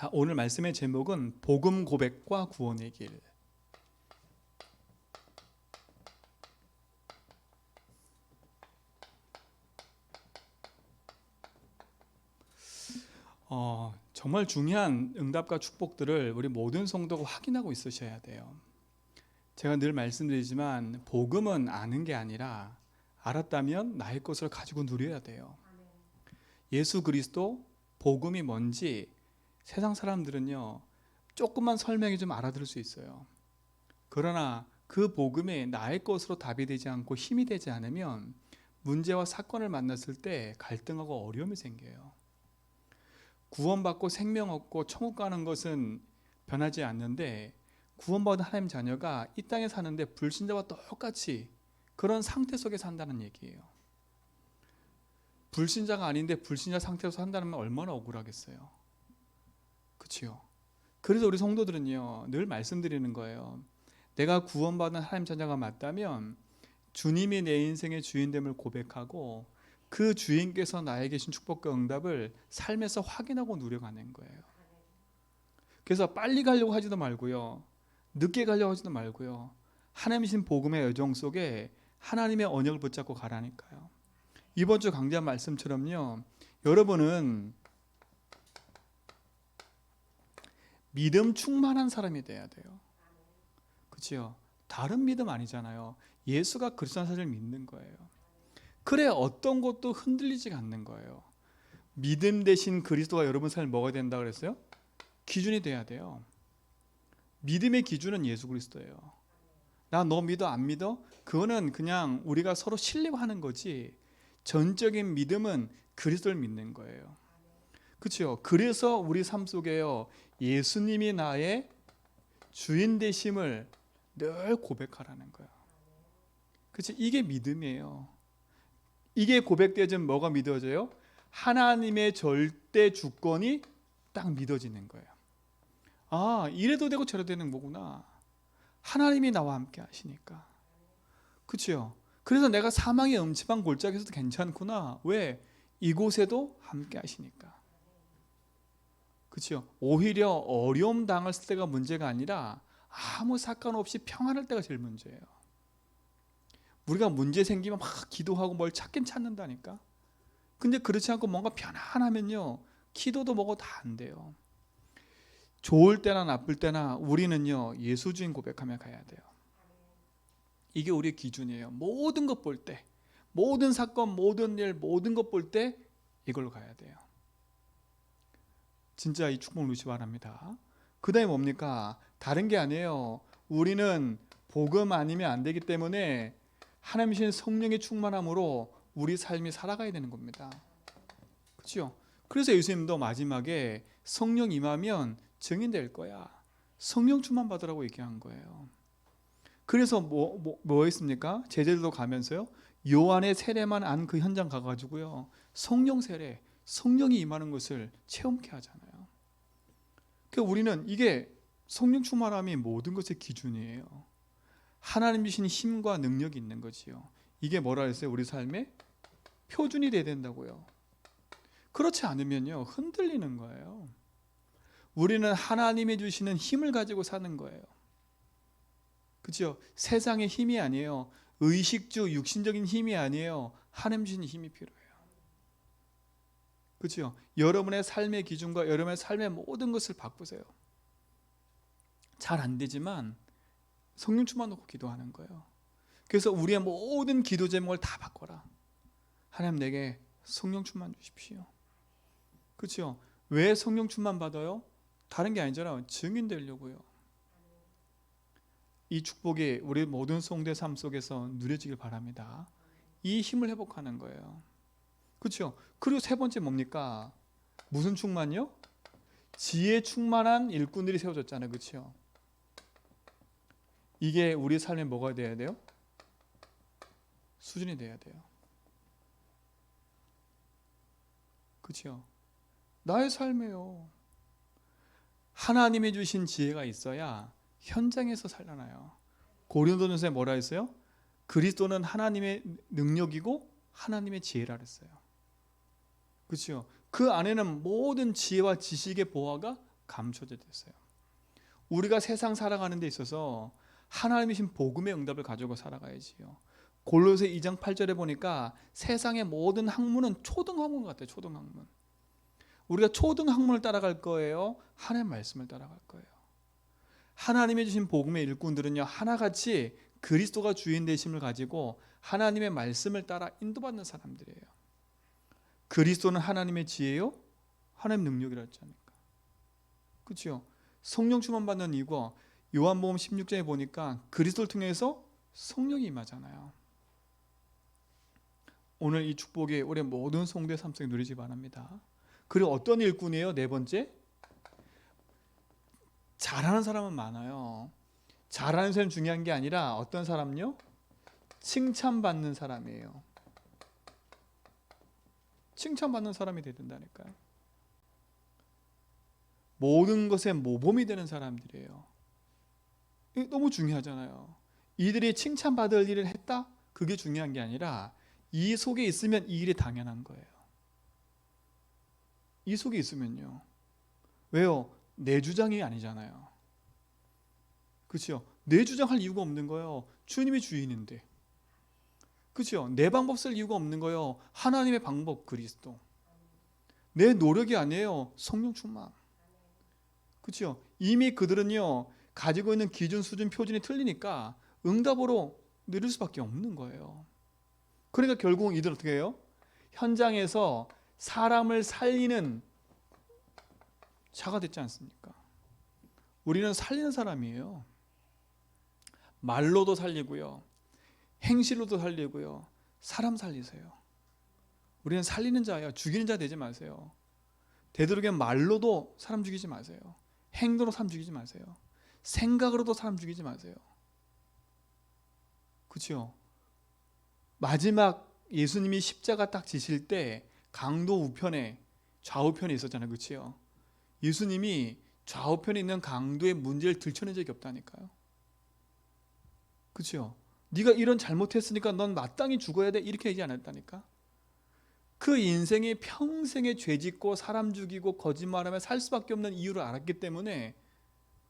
자, 오늘 말씀의 제목은 복음 고백과 구원의 길. 정말 중요한 응답과 축복들을 우리 모든 성도가 확인하고 있으셔야 돼요. 제가 늘 말씀드리지만 복음은 아는 게 아니라 알았다면 나의 것을 가지고 누려야 돼요. 예수 그리스도 복음이 뭔지 세상 사람들은요 조금만 설명이 좀 알아들을 수 있어요. 그러나 그 복음이 나의 것으로 답이 되지 않고 힘이 되지 않으면 문제와 사건을 만났을 때 갈등하고 어려움이 생겨요. 구원받고 생명 얻고 천국 가는 것은 변하지 않는데 구원받은 하나님 자녀가 이 땅에 사는데 불신자와 똑같이 그런 상태 속에 산다는 얘기예요. 불신자가 아닌데 불신자 상태에서 산다는 건 얼마나 억울하겠어요. 그렇죠? 그래서 우리 성도들은요 늘 말씀드리는 거예요. 내가 구원받은 하나님 자녀가 맞다면 주님이 내 인생의 주인됨을 고백하고 그 주인께서 나에게 주신 축복과 응답을 삶에서 확인하고 누려가는 거예요. 그래서 빨리 가려고 하지도 말고요, 늦게 가려고 하지도 말고요, 하나님 신 복음의 여정 속에 하나님의 언약을 붙잡고 가라니까요. 이번 주 강좌 말씀처럼요, 여러분은 믿음 충만한 사람이 돼야 돼요. 그렇죠? 다른 믿음 아니잖아요. 예수가 그리스도라는 사실을 믿는 거예요. 그래 어떤 것도 흔들리지 않는 거예요. 믿음 대신 그리스도가 여러분 삶에 뭐가 된다 그랬어요? 기준이 돼야 돼요. 믿음의 기준은 예수 그리스도예요. 나 너 믿어 안 믿어? 그거는 그냥 우리가 서로 신뢰하는 거지, 전적인 믿음은 그리스도를 믿는 거예요. 그렇죠? 그래서 우리 삶 속에요 예수님이 나의 주인 되심을 늘 고백하라는 거예요. 그렇지? 이게 믿음이에요. 이게 고백되면 뭐가 믿어져요? 하나님의 절대 주권이 딱 믿어지는 거예요. 아, 이래도 되고 저래도 되는 거구나. 하나님이 나와 함께 하시니까. 그렇죠? 그래서 내가 사망의 음침한 골짜기에서도 괜찮구나. 왜? 이곳에도 함께 하시니까. 그렇죠? 오히려 어려움 당했을 때가 문제가 아니라 아무 사건 없이 평안할 때가 제일 문제예요. 우리가 문제 생기면 막 기도하고 뭘 찾긴 찾는다니까. 근데 그렇지 않고 뭔가 편안하면요 기도도 뭐고 다 안 돼요. 좋을 때나 나쁠 때나 우리는요 예수 주인 고백하며 가야 돼요. 이게 우리의 기준이에요. 모든 것 볼 때, 모든 사건, 모든 일, 모든 것 볼 때 이걸로 가야 돼요. 진짜 이 축복 누리시 바랍니다. 그 다음에 뭡니까? 다른 게 아니에요. 우리는 복음 아니면 안 되기 때문에 하나님이신 성령의 충만함으로 우리 삶이 살아가야 되는 겁니다. 그렇죠? 그래서 예수님도 마지막에 성령 임하면 증인될 거야. 성령 충만 받으라고 얘기한 거예요. 그래서 뭐 했습니까? 제자들도 가면서요 요한의 세례만 안 그 현장 가가지고요 성령 세례, 성령이 임하는 것을 체험케 하잖아요. 그러니까 우리는 이게 성령 충만함이 모든 것의 기준이에요. 하나님 주신 힘과 능력이 있는 거지요. 이게 뭐라 했어요? 우리 삶의 표준이 돼야 된다고요. 그렇지 않으면요 흔들리는 거예요. 우리는 하나님이 주시는 힘을 가지고 사는 거예요. 그렇죠? 세상의 힘이 아니에요. 의식주 육신적인 힘이 아니에요. 하나님 주신 힘이 필요해요. 그렇죠? 여러분의 삶의 기준과 여러분의 삶의 모든 것을 바꾸세요. 잘 안 되지만 성령 충만 놓고 기도하는 거예요. 그래서 우리의 모든 기도 제목을 다 바꿔라. 하나님 내게 성령 충만 주십시오. 그렇죠? 왜 성령 충만 받아요? 다른 게 아니잖아요. 증인 되려고요. 이 축복이 우리 모든 성도의 삶 속에서 누려지길 바랍니다. 이 힘을 회복하는 거예요. 그렇죠? 그리고 세 번째 뭡니까? 무슨 충만요? 지혜 충만한 일꾼들이 세워졌잖아요. 그렇죠? 이게 우리 삶에 뭐가 돼야 돼요? 수준이 돼야 돼요. 그렇죠? 나의 삶에요. 하나님이 주신 지혜가 있어야 현장에서 살아나요. 고린도전서에 뭐라 했어요? 그리스도는 하나님의 능력이고 하나님의 지혜라 그랬어요. 그렇죠? 그 안에는 모든 지혜와 지식의 보화가 감춰져 있어요. 우리가 세상 살아가는 데 있어서 하나님이 신 복음의 응답을 가지고 살아가야지요. 골로새 2장 8절에 보니까 세상의 모든 학문은 초등학문 같아요. 초등학문. 우리가 초등학문을 따라갈 거예요? 하나님의 말씀을 따라갈 거예요. 하나님이 주신 복음의 일꾼들은요, 하나같이 그리스도가 주인 되심을 가지고 하나님의 말씀을 따라 인도받는 사람들이에요. 그리스도는 하나님의 지혜요, 하나님의 능력이라 했지 않습니까? 그렇죠? 성령 충만 받는 이유가 요한복음 16장에 보니까 그리스도를 통해서 성령이 임하잖아요. 오늘 이 축복이 우리 모든 성도의 삶 속에 누리지 바랍니다. 그리고 어떤 일꾼이에요? 네 번째, 잘하는 사람은 많아요. 잘하는 사람이 중요한 게 아니라 어떤 사람요? 칭찬받는 사람이에요. 칭찬받는 사람이 돼야 된다니까요. 모든 것에 모범이 되는 사람들이에요. 이게 너무 중요하잖아요. 이들이 칭찬받을 일을 했다? 그게 중요한 게 아니라 이 속에 있으면 이 일이 당연한 거예요. 이 속에 있으면요. 왜요? 내 주장이 아니잖아요. 그렇죠? 내 주장할 이유가 없는 거예요. 주님이 주인인데. 그렇죠? 내 방법 쓸 이유가 없는 거예요. 하나님의 방법 그리스도. 내 노력이 아니에요. 성령 충만. 그렇죠? 이미 그들은요, 가지고 있는 기준, 수준, 표준이 틀리니까 응답으로 느릴 수밖에 없는 거예요. 그러니까 결국 이들 어떻게 해요? 현장에서 사람을 살리는 자가 됐지 않습니까? 우리는 살리는 사람이에요. 말로도 살리고요, 행실로도 살리고요. 사람 살리세요. 우리는 살리는 자예요. 죽이는 자 되지 마세요. 되도록이면 말로도 사람 죽이지 마세요. 행동으로 사람 죽이지 마세요. 생각으로도 사람 죽이지 마세요. 그렇죠? 마지막 예수님이 십자가 딱 지실 때 강도 우편에 좌우편에 있었잖아요. 그렇죠? 예수님이 좌우편에 있는 강도의 문제를 들춰낸 적이 없다니까요. 그렇죠? 네가 이런 잘못했으니까 넌 마땅히 죽어야 돼, 이렇게 얘기 안 했다니까. 그 인생이 평생에 죄짓고 사람 죽이고 거짓말하며 살 수밖에 없는 이유를 알았기 때문에,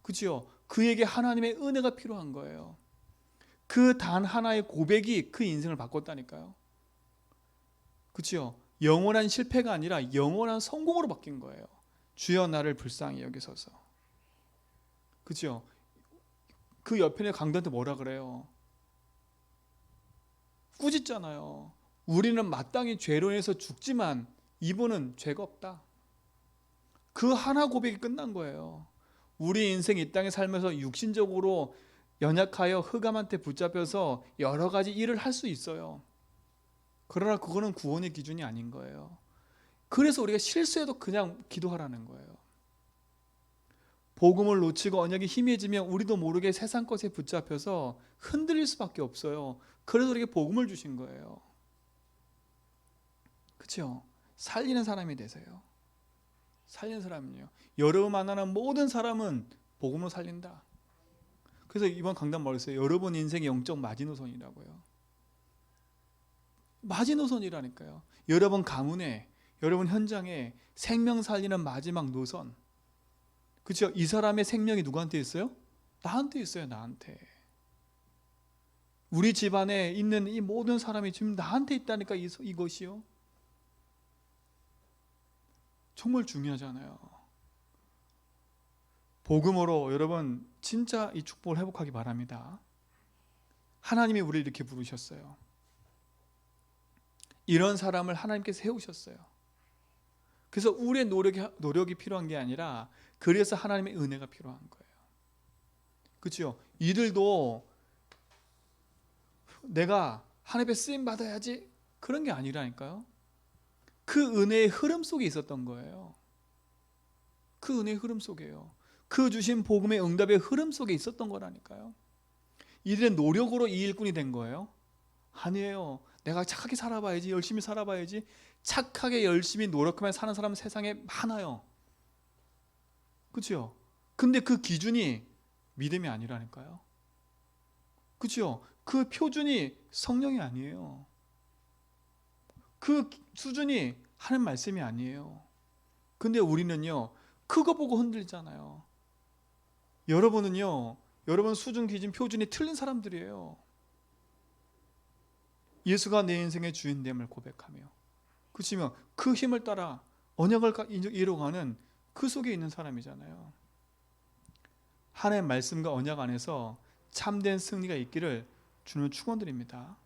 그렇죠? 그에게 하나님의 은혜가 필요한 거예요. 그 단 하나의 고백이 그 인생을 바꿨다니까요. 그렇죠? 영원한 실패가 아니라 영원한 성공으로 바뀐 거예요. 주여 나를 불쌍히 여기소서. 그렇죠? 그 옆에 있는 강도한테 뭐라 그래요? 꾸짖잖아요. 우리는 마땅히 죄로 인해서 죽지만 이분은 죄가 없다. 그 하나 고백이 끝난 거예요. 우리 인생 이 땅에 살면서 육신적으로 연약하여 흑암한테 붙잡혀서 여러 가지 일을 할 수 있어요. 그러나 그거는 구원의 기준이 아닌 거예요. 그래서 우리가 실수해도 그냥 기도하라는 거예요. 복음을 놓치고 언약이 희미해지면 우리도 모르게 세상 것에 붙잡혀서 흔들릴 수밖에 없어요. 그래서 우리에게 복음을 주신 거예요. 그렇죠? 살리는 사람이 되세요. 살리는 사람은요, 여러분 만나는 모든 사람은 복음으로 살린다. 그래서 이번 강단 말했어요. 여러분 인생의 영적 마지노선이라고요. 마지노선이라니까요. 여러분 가문에, 여러분 현장에 생명 살리는 마지막 노선. 그렇죠? 이 사람의 생명이 누구한테 있어요? 나한테 있어요. 나한테. 우리 집안에 있는 이 모든 사람이 지금 나한테 있다니까. 이것이요. 정말 중요하잖아요. 복음으로 여러분 진짜 이 축복을 회복하기 바랍니다. 하나님이 우리를 이렇게 부르셨어요. 이런 사람을 하나님께서 세우셨어요. 그래서 우리의 노력이 필요한 게 아니라 그래서 하나님의 은혜가 필요한 거예요. 그렇죠? 이들도 내가 하나님의 쓰임 받아야지 그런 게 아니라니까요. 그 은혜의 흐름 속에 있었던 거예요. 그 은혜의 흐름 속에요. 그 주신 복음의 응답의 흐름 속에 있었던 거라니까요. 이들의 노력으로 이 일꾼이 된 거예요? 아니에요. 내가 착하게 살아봐야지, 열심히 살아봐야지. 착하게 열심히 노력하며 사는 사람은 세상에 많아요. 그렇죠? 근데 그 기준이 믿음이 아니라니까요. 그렇죠? 그 표준이 성령이 아니에요. 그 수준이 하는 말씀이 아니에요. 근데 우리는요, 그거 보고 흔들리잖아요. 여러분은요, 여러분 수준, 기준, 표준이 틀린 사람들이에요. 예수가 내 인생의 주인됨을 고백하며, 그치면 그 힘을 따라 언약을 이루어가는 그 속에 있는 사람이잖아요. 하나님의 말씀과 언약 안에서 참된 승리가 있기를 주는 축원드립니다.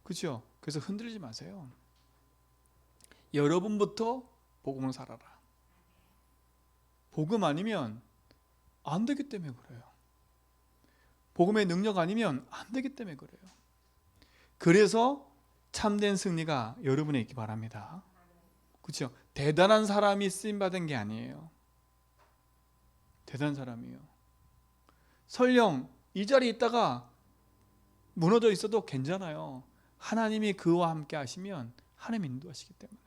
그렇죠? 그래서 흔들리지 마세요. 여러분부터 복음을 살아라. 복음 아니면 안 되기 때문에 그래요. 복음의 능력 아니면 안 되기 때문에 그래요. 그래서 참된 승리가 여러분에 있기 바랍니다. 그렇죠? 대단한 사람이 쓰임받은 게 아니에요. 대단한 사람이에요. 설령 이 자리에 있다가 무너져 있어도 괜찮아요. 하나님이 그와 함께 하시면 하나님 인도하시기 때문에.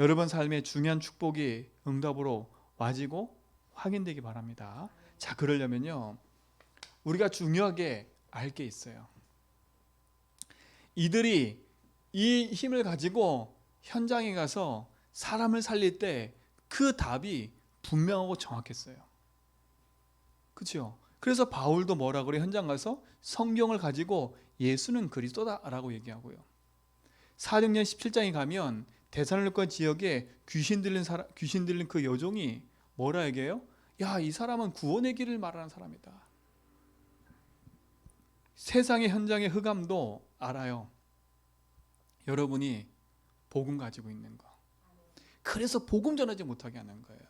여러분 삶의 중요한 축복이 응답으로 와지고 확인되기 바랍니다. 자, 그러려면요, 우리가 중요하게 알 게 있어요. 이들이 이 힘을 가지고 현장에 가서 사람을 살릴 때 그 답이 분명하고 정확했어요. 그렇죠? 그래서 바울도 뭐라 그래? 현장 가서 성경을 가지고 예수는 그리스도다라고 얘기하고요. 사도행전 17장에 가면 데살로니가 지역에 귀신 들린 그 여종이 뭐라 얘기해요? 야, 이 사람은 구원의 길을 말하는 사람이다. 세상의 현장의 흑암도 알아요. 여러분이 복음 가지고 있는 거. 그래서 복음 전하지 못하게 하는 거예요.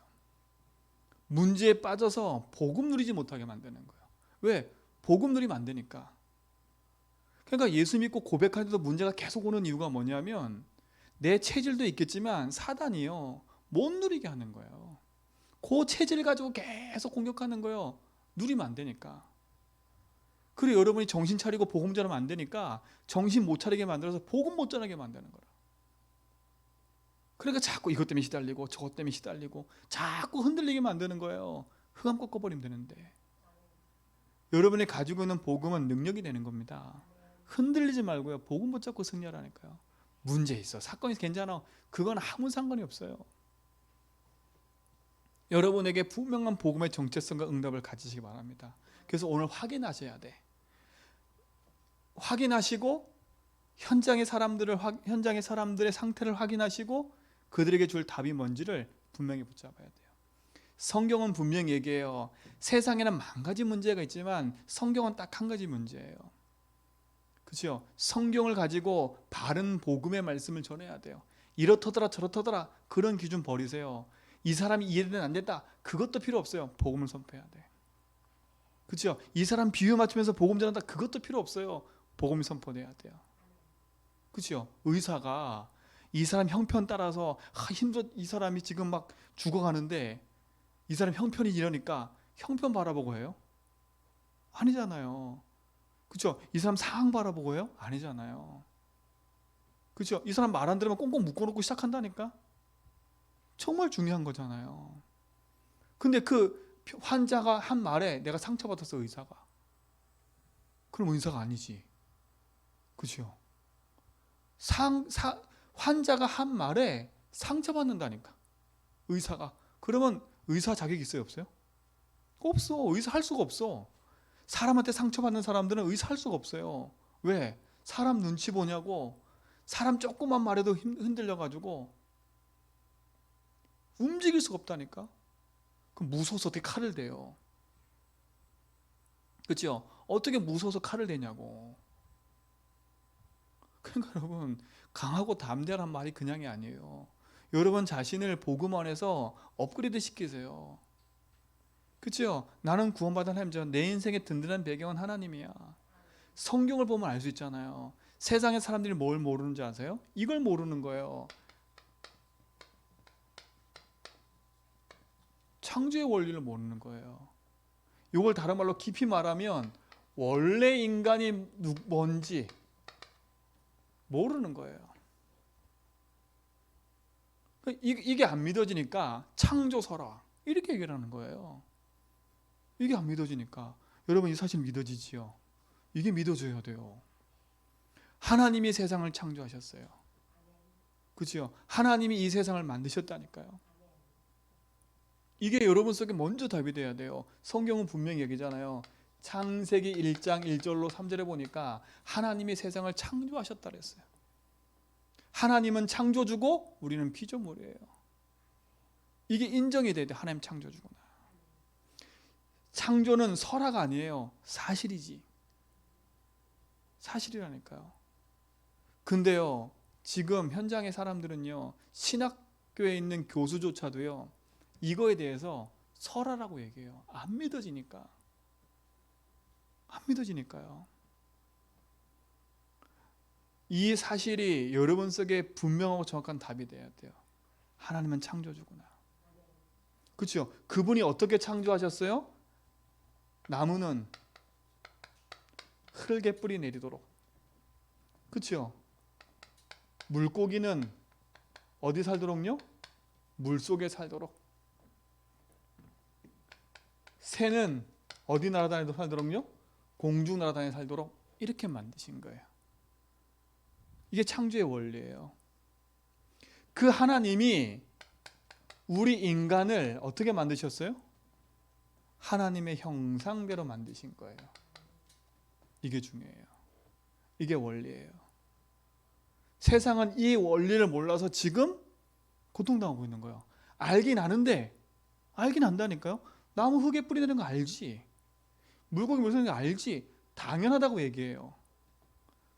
문제에 빠져서 복음 누리지 못하게 만드는 거예요. 왜? 복음 누리면 안 되니까. 그러니까 예수 믿고 고백하는데도 문제가 계속 오는 이유가 뭐냐면 내 체질도 있겠지만 사단이요, 못 누리게 하는 거예요. 그 체질을 가지고 계속 공격하는 거예요. 누리면 안 되니까. 그리고 여러분이 정신 차리고 복음 전하면 안 되니까 정신 못 차리게 만들어서 복음 못 전하게 만드는 거라. 그러니까 자꾸 이것 때문에 시달리고 저것 때문에 시달리고 자꾸 흔들리게 만드는 거예요. 흑암 꺾어버리면 되는데. 여러분이 가지고 있는 복음은 능력이 되는 겁니다. 흔들리지 말고요, 복음 붙잡고 승리하라니까요. 문제 있어, 사건이 괜찮아, 그건 아무 상관이 없어요. 여러분에게 분명한 복음의 정체성과 응답을 가지시기 바랍니다. 그래서 오늘 확인하셔야 돼. 확인하시고 현장의 사람들의 상태를 확인하시고 그들에게 줄 답이 뭔지를 분명히 붙잡아야 돼요. 성경은 분명히 얘기해요. 세상에는 만 가지 문제가 있지만 성경은 딱 한 가지 문제예요. 그렇죠? 성경을 가지고 바른 복음의 말씀을 전해야 돼요. 이렇더더라 저렇더더라 그런 기준 버리세요. 이 사람이 이해는 안 됐다, 그것도 필요 없어요. 복음을 선포해야 돼. 그렇죠? 이 사람 비유 맞추면서 복음 전한다, 그것도 필요 없어요. 복음이 선포돼야 돼요. 그렇죠? 의사가 이 사람 형편 따라서 힘들어, 이 사람이 지금 막 죽어가는데 이 사람 형편이 이러니까 형편 바라보고 해요? 아니잖아요. 그렇죠? 이 사람 상황 바라보고 해요? 아니잖아요. 그렇죠? 이 사람 말 안 들으면 꽁꽁 묶어놓고 시작한다니까? 정말 중요한 거잖아요. 근데 그 환자가 한 말에 내가 상처받았어, 의사가. 그럼 의사가 아니지. 그렇죠? 환자가 한 말에 상처받는다니까, 의사가. 그러면 의사 자격이 있어요, 없어요? 없어. 의사 할 수가 없어. 사람한테 상처받는 사람들은 의사 할 수가 없어요. 왜? 사람 눈치 보냐고. 사람 조그만 말에도 흔들려가지고 움직일 수가 없다니까. 그럼 무서워서 어떻게 칼을 대요? 그렇죠? 어떻게 무서워서 칼을 대냐고. 그러니까 여러분, 강하고 담대한 말이 그냥이 아니에요. 여러분 자신을 복음 안에서 업그레이드 시키세요. 그렇죠? 나는 구원받은 하나님이죠. 내 인생의 든든한 배경은 하나님이야. 성경을 보면 알 수 있잖아요. 세상의 사람들이 뭘 모르는지 아세요? 이걸 모르는 거예요. 창조의 원리를 모르는 거예요. 이걸 다른 말로 깊이 말하면 원래 인간이 뭔지 모르는 거예요. 이게 안 믿어지니까 창조설화 이렇게 얘기를 하는 거예요. 이게 안 믿어지니까. 여러분, 이 사실 믿어지지요? 이게 믿어져야 돼요. 하나님이 세상을 창조하셨어요. 그렇죠? 하나님이 이 세상을 만드셨다니까요. 이게 여러분 속에 먼저 답이 돼야 돼요. 성경은 분명히 얘기잖아요. 창세기 1장 1절로 3절에 보니까 하나님이 세상을 창조하셨다 그랬어요. 하나님은 창조주고 우리는 피조물이에요. 이게 인정이 돼야 돼. 하나님 창조주구나. 창조는 설화가 아니에요. 사실이지. 사실이라니까요. 근데요, 지금 현장의 사람들은요, 신학교에 있는 교수조차도요, 이거에 대해서 설화라고 얘기해요. 안 믿어지니까. 안 믿어지니까요. 이 사실이 여러분 속에 분명하고 정확한 답이 돼야 돼요. 하나님은 창조주구나. 그렇죠? 그분이 어떻게 창조하셨어요? 나무는 흙에 뿌리 내리도록. 그렇죠? 물고기는 어디 살도록요? 물속에 살도록. 새는 어디 날아다니도 살도록요? 공중 날아다니 살도록 이렇게 만드신 거예요. 이게 창조의 원리예요. 그 하나님이 우리 인간을 어떻게 만드셨어요? 하나님의 형상대로 만드신 거예요. 이게 중요해요. 이게 원리예요. 세상은 이 원리를 몰라서 지금 고통당하고 있는 거예요. 알긴 아는데, 알긴 안다니까요. 나무 흙에 뿌리 내는 거 알지. 물고기 물 쓰는 거 알지. 당연하다고 얘기해요.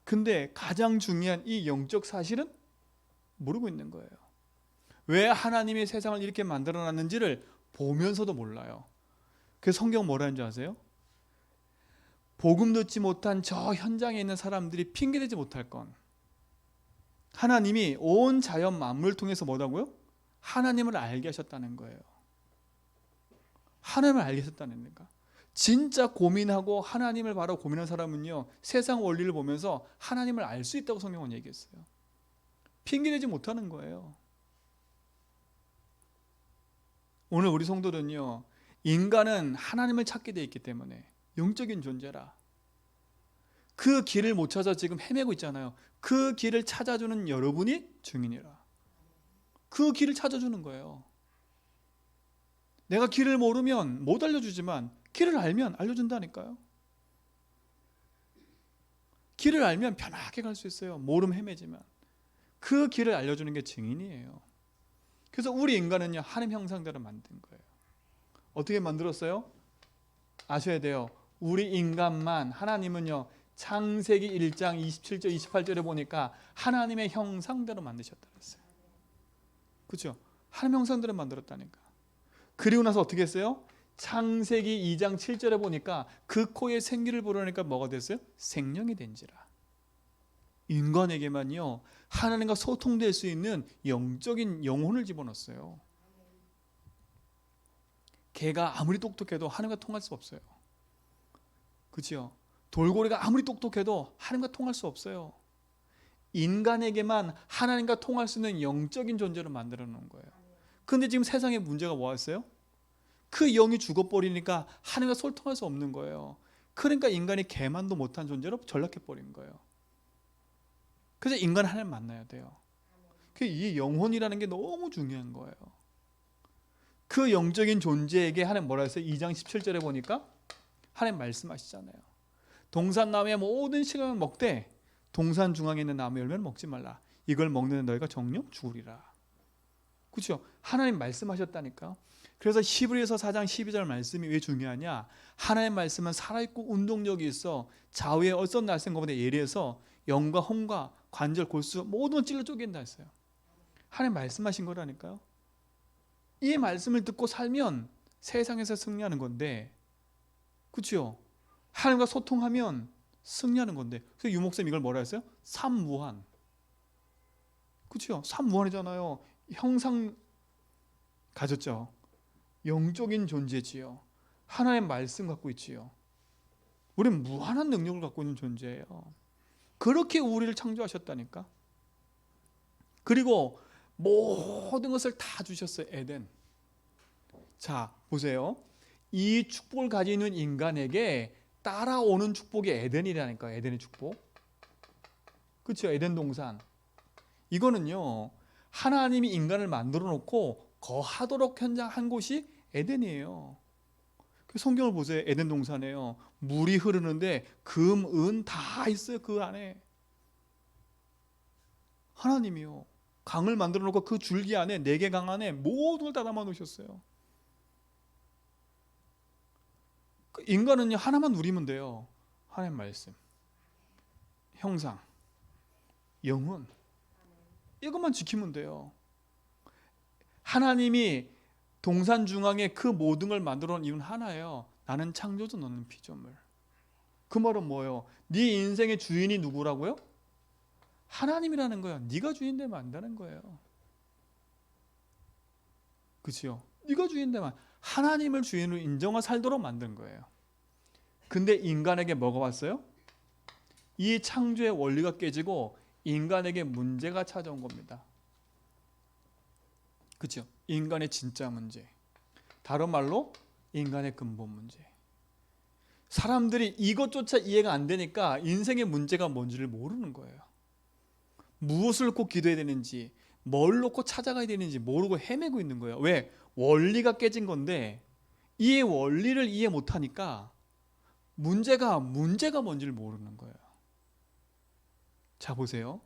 근데 가장 중요한 이 영적 사실은 모르고 있는 거예요. 왜 하나님이 세상을 이렇게 만들어놨는지를 보면서도 몰라요. 그래서 성경 뭐라 하는지 아세요? 복음 듣지 못한 저 현장에 있는 사람들이 핑계대지 못할 건 하나님이 온 자연 만물을 통해서 뭐라고요? 하나님을 알게 하셨다는 거예요. 하나님을 알게 하셨다는 거니까. 진짜 고민하고 하나님을 바로 고민한 사람은요, 세상 원리를 보면서 하나님을 알 수 있다고 성경은 얘기했어요. 핑계대지 못하는 거예요. 오늘 우리 성도들은요, 인간은 하나님을 찾게 돼 있기 때문에 영적인 존재라. 그 길을 못 찾아 지금 헤매고 있잖아요. 그 길을 찾아주는 여러분이 증인이라. 그 길을 찾아주는 거예요. 내가 길을 모르면 못 알려주지만 길을 알면 알려준다니까요. 길을 알면 편하게 갈 수 있어요. 모름 헤매지만. 그 길을 알려주는 게 증인이에요. 그래서 우리 인간은요, 하나님 형상대로 만든 거예요. 어떻게 만들었어요? 아셔야 돼요. 우리 인간만, 하나님은요, 창세기 1장 27절 28절에 보니까 하나님의 형상대로 만드셨다 그랬어요. 그렇죠? 하나님 형상대로 만들었다니까. 그리고 나서 어떻게 했어요? 창세기 2장 7절에 보니까 그 코에 생기를 불어넣으니까 뭐가 됐어요? 생명이 된지라. 인간에게만요, 하나님과 소통될 수 있는 영적인 영혼을 집어넣었어요. 개가 아무리 똑똑해도 하나님과 통할 수 없어요. 그렇죠? 돌고래가 아무리 똑똑해도 하나님과 통할 수 없어요. 인간에게만 하나님과 통할 수 있는 영적인 존재로 만들어 놓은 거예요. 그런데 지금 세상에 문제가 뭐였어요? 그 영이 죽어버리니까 하나님과 소통할 수 없는 거예요. 그러니까 인간이 개만도 못한 존재로 전락해버린 거예요. 그래서 인간 하나님 만나야 돼요. 이 영혼이라는 게 너무 중요한 거예요. 그 영적인 존재에게 하나님 뭐라 했어요? 2장 17절에 보니까 하나님 말씀하시잖아요. 동산나무의 모든 식을 먹되 동산 중앙에 있는 나무 열매는 먹지 말라. 이걸 먹는 너희가 정녕 죽으리라. 그렇죠? 하나님 말씀하셨다니까. 그래서 히브리서 4장 12절 말씀이 왜 중요하냐? 하나님 말씀은 살아있고 운동력이 있어 좌우에 어떤 날쌘 것보다 예리해서 영과 혼과 관절, 골수 모든 걸 찔러 쪼갠다 했어요. 하나님 말씀하신 거라니까요. 이 말씀을 듣고 살면 세상에서 승리하는 건데, 그렇죠? 하나님과 소통하면 승리하는 건데, 그래서 유목쌤 이걸 뭐라 했어요? 삼무한. 그렇죠? 삼무한이잖아요. 형상 가졌죠. 영적인 존재지요. 하나님의 말씀 갖고 있지요. 우리는 무한한 능력을 갖고 있는 존재예요. 그렇게 우리를 창조하셨다니까. 그리고 모든 것을 다 주셨어요. 에덴. 자, 보세요. 이 축복을 가지고 있는 인간에게 따라오는 축복이 에덴이라니까요. 에덴의 축복. 그렇죠? 에덴 동산. 이거는요, 하나님이 인간을 만들어 놓고 거하도록 한 곳이 에덴이에요. 그 성경을 보세요. 에덴 동산에요. 물이 흐르는데 금, 은 다 있어요. 그 안에. 하나님이요. 강을 만들어 놓고 그 줄기 안에 4개 강 안에 모든 걸 다 담아 놓으셨어요. 인간은요 하나만 누리면 돼요. 하나님 말씀, 형상, 영혼, 이것만 지키면 돼요. 하나님이 동산 중앙에 그 모든 걸 만들어 놓은 이유는 하나예요. 나는 창조주, 너는 피조물. 그 말은 뭐예요? 네 인생의 주인이 누구라고요? 하나님이라는 거예요. 네가 주인 되면 안 되는 거예요. 그치요? 네가 주인 되면 하나님을 주인으로 인정하고 살도록 만든 거예요. 근데 인간에게 뭐가 왔어요? 이 창조의 원리가 깨지고 인간에게 문제가 찾아온 겁니다. 그렇죠? 인간의 진짜 문제. 다른 말로 인간의 근본 문제. 사람들이 이것조차 이해가 안 되니까 인생의 문제가 뭔지를 모르는 거예요. 무엇을 놓고 기도해야 되는지, 뭘 놓고 찾아가야 되는지 모르고 헤매고 있는 거예요. 왜? 원리가 깨진 건데 이 원리를 이해 못하니까 문제가 뭔지를 모르는 거예요. 자, 보세요.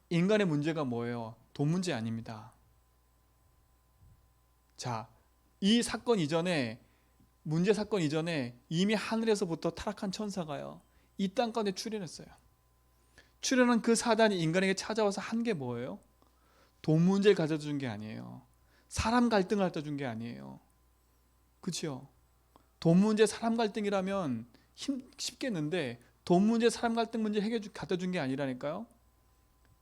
인간의 문제가 뭐예요? 돈 문제 아닙니다. 자, 이 사건 이전에, 문제 사건 이전에 이미 하늘에서부터 타락한 천사가요, 이 땅 가운데 출현했어요. 출현한 그 사단이 인간에게 찾아와서 한 게 뭐예요? 돈 문제를 가져다 준 게 아니에요. 사람 갈등을 갖다 준 게 아니에요. 그렇죠? 돈 문제, 사람 갈등이라면 쉽겠는데 돈 문제, 사람 갈등 문제 갖다 준 게 아니라니까요.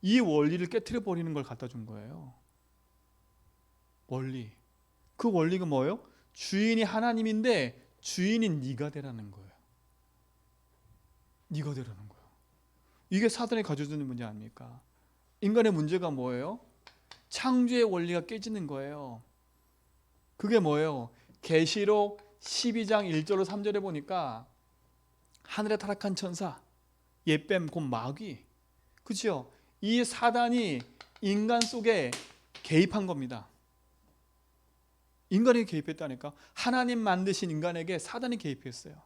이 원리를 깨트려 버리는 걸 갖다 준 거예요. 원리. 그 원리가 뭐예요? 주인이 하나님인데 주인이 네가 되라는 거예요. 네가 되라는 거예요. 이게 사단이 가져주는 문제 아닙니까? 인간의 문제가 뭐예요? 창조의 원리가 깨지는 거예요. 그게 뭐예요? 계시록 12장 1절로 3절에 보니까 하늘에 타락한 천사, 옛뱀 곧 마귀, 그렇죠? 이 사단이 인간 속에 개입한 겁니다. 인간이 개입했다니까. 하나님 만드신 인간에게 사단이 개입했어요.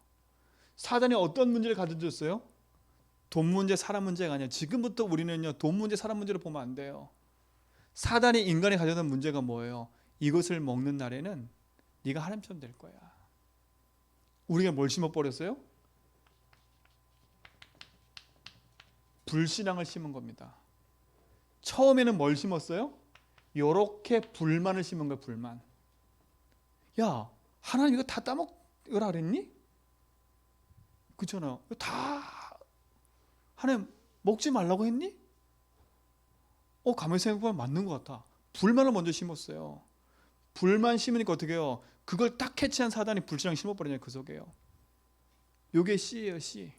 사단이 어떤 문제를 가져줬어요? 돈 문제, 사람 문제가 아니야. 지금부터 우리는요, 돈 문제, 사람 문제를 보면 안 돼요. 사단이 인간이 가져다 문제가 뭐예요? 이것을 먹는 날에는 네가 하나님처럼 될 거야. 우리가 뭘 심어버렸어요? 불신앙을 심은 겁니다. 처음에는 뭘 심었어요? 요렇게 불만을 심은 거예요. 불만. 야, 하나님 이거 다 따먹으라 그랬니? 그렇잖아요. 다 하나님 먹지 말라고 했니? 가만히 생각해보면 맞는 것 같아. 불만을 먼저 심었어요. 불만 심으니까 어떻게 해요? 그걸 딱 캐치한 사단이 불신앙 심어버리냐, 그 속에요. 요게 씨예요, 씨.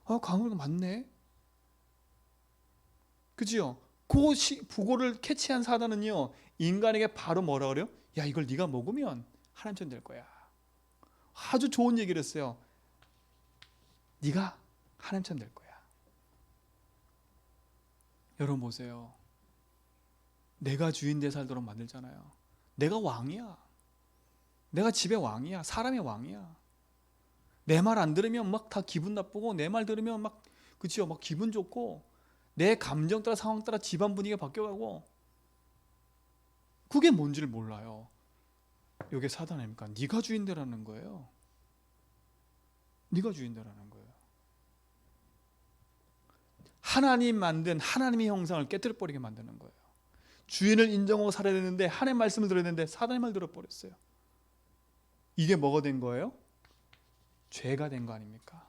강우가 맞네. 그지요? 그거를 캐치한 사단은요, 인간에게 바로 뭐라 그래요? 야, 이걸 네가 먹으면 하나님처럼 될 거야. 아주 좋은 얘기를 했어요. 네가 하나님처럼 될 거야. 여러분 보세요. 내가 주인 돼 살도록 만들잖아요. 내가 왕이야. 내가 집의 왕이야. 사람의 왕이야. 내 말 안 들으면 막 다 기분 나쁘고, 내 말 들으면 막, 그치요? 막 기분 좋고, 내 감정 따라, 상황 따라 집안 분위기가 바뀌어가고, 그게 뭔지를 몰라요. 이게 사단 아닙니까? 네가 주인 되라는 거예요. 네가 주인 되라는 거예요. 하나님 만든 하나님의 형상을 깨뜨려버리게 만드는 거예요. 주인을 인정하고 살아야 되는데, 하나님의 말씀을 들어야 되는데 사단의 말 들어버렸어요. 이게 뭐가 된 거예요? 죄가 된 거 아닙니까?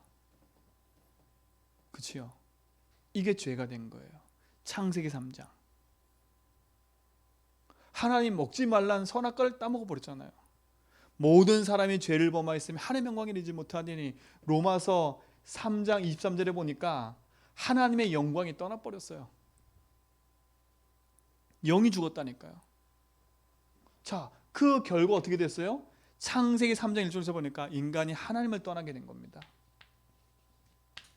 그치요? 이게 죄가 된 거예요. 창세기 3장. 하나님 먹지 말란 선악과를 따먹어 버렸잖아요. 모든 사람이 죄를 범하였으면 하나님의 영광을 이루지 못하더니, 로마서 3장 23절에 보니까 하나님의 영광이 떠나버렸어요. 영이 죽었다니까요. 자, 그 결과 어떻게 됐어요? 창세기 3장 1절에서 보니까 인간이 하나님을 떠나게 된 겁니다.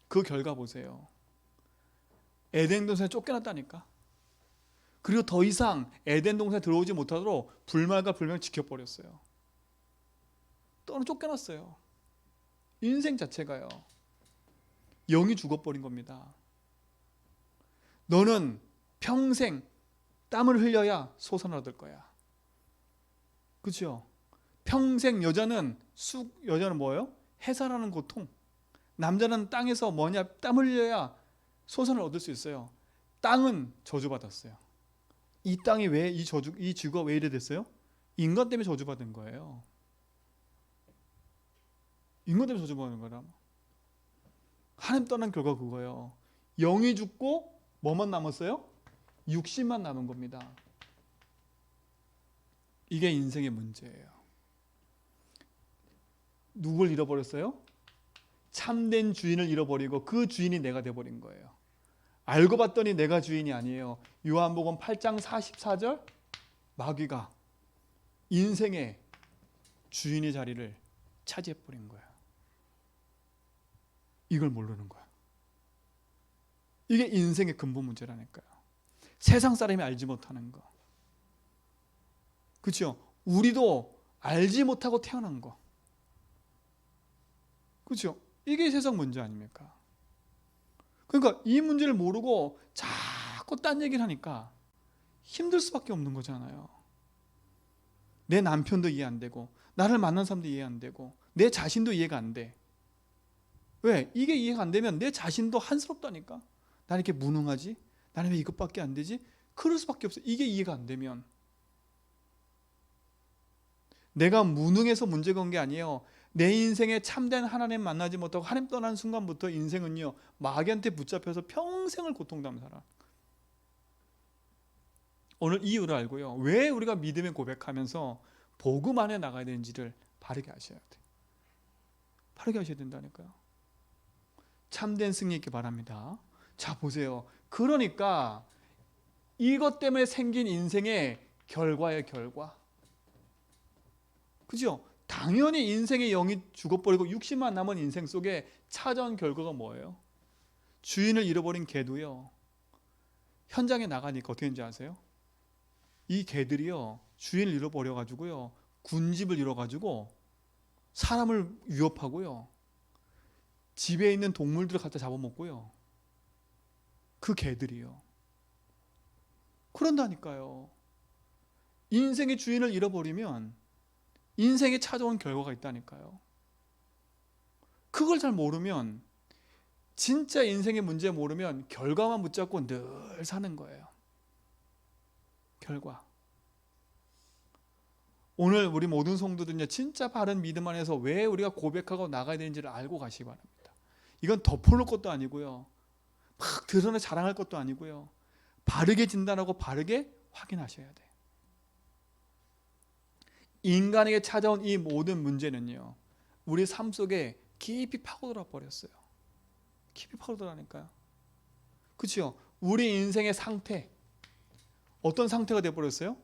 그 결과 보세요. 에덴 동산에 쫓겨났다니까. 그리고 더 이상 에덴 동산에 들어오지 못하도록 불말과 불명을 지켜버렸어요. 또는 쫓겨났어요. 인생 자체가요. 영이 죽어버린 겁니다. 너는 평생 땀을 흘려야 소선을 얻을 거야. 그렇죠? 평생 여자는 뭐예요? 해산하는 고통. 남자는 땅에서 뭐냐? 땀 흘려야 소선을 얻을 수 있어요. 땅은 저주받았어요. 이 땅이 왜 이 지구가 왜 이래 됐어요? 인간 때문에 저주받은 거예요. 인간 때문에 저주받은 거라. 하나님 떠난 결과 그거예요. 영이 죽고 뭐만 남았어요? 육신만 남은 겁니다. 이게 인생의 문제예요. 누굴 잃어버렸어요? 참된 주인을 잃어버리고 그 주인이 내가 돼버린 거예요. 알고 봤더니 내가 주인이 아니에요. 요한복음 8장 44절 마귀가 인생의 주인의 자리를 차지해버린 거예요. 이걸 모르는 거야. 이게 인생의 근본 문제라니까요. 세상 사람이 알지 못하는 거. 그렇죠? 우리도 알지 못하고 태어난 거. 그렇죠? 이게 세상 문제 아닙니까? 그러니까 이 문제를 모르고 자꾸 딴 얘기를 하니까 힘들 수밖에 없는 거잖아요. 내 남편도 이해 안 되고 나를 만난 사람도 이해 안 되고 내 자신도 이해가 안 돼. 왜? 이게 이해가 안 되면 내 자신도 한스럽다니까. 나는 이렇게 무능하지? 나는 왜 이것밖에 안 되지? 그럴 수밖에 없어. 이게 이해가 안 되면. 내가 무능해서 문제가 온 게 아니에요. 내 인생에 참된 하나님 만나지 못하고 하나님 떠난 순간부터 인생은요 마귀한테 붙잡혀서 평생을 고통당하며 살아. 오늘 이유를 알고요. 왜 우리가 믿음의 고백하면서 복음 안에 나가야 되는지를 바르게 아셔야 돼. 바르게 하셔야 된다니까요. 참된 승리 있기 바랍니다. 자 보세요. 그러니까 이것 때문에 생긴 인생의 결과예요. 결과. 그죠? 당연히 인생의 영이 죽어버리고 60만 남은 인생 속에 찾아온 결과가 뭐예요? 주인을 잃어버린 개도요. 현장에 나가니까 어떻게 되는지 아세요? 이 개들이요. 주인을 잃어버려가지고요. 군집을 잃어가지고 사람을 위협하고요. 집에 있는 동물들을 갖다 잡아먹고요. 그 개들이요. 그런다니까요. 인생의 주인을 잃어버리면 인생에 찾아온 결과가 있다니까요. 그걸 잘 모르면 진짜 인생의 문제 모르면 결과만 붙잡고 늘 사는 거예요. 결과. 오늘 우리 모든 성도들은요 진짜 바른 믿음 안에서 왜 우리가 고백하고 나가야 되는지를 알고 가시기 바랍니다. 이건 덮어놓을 것도 아니고요. 막 드러내 자랑할 것도 아니고요. 바르게 진단하고 바르게 확인하셔야 돼요. 인간에게 찾아온 이 모든 문제는요 우리 삶 속에 깊이 파고들어 버렸어요. 깊이 파고들어라니까요. 그렇죠? 우리 인생의 상태 어떤 상태가 되어버렸어요?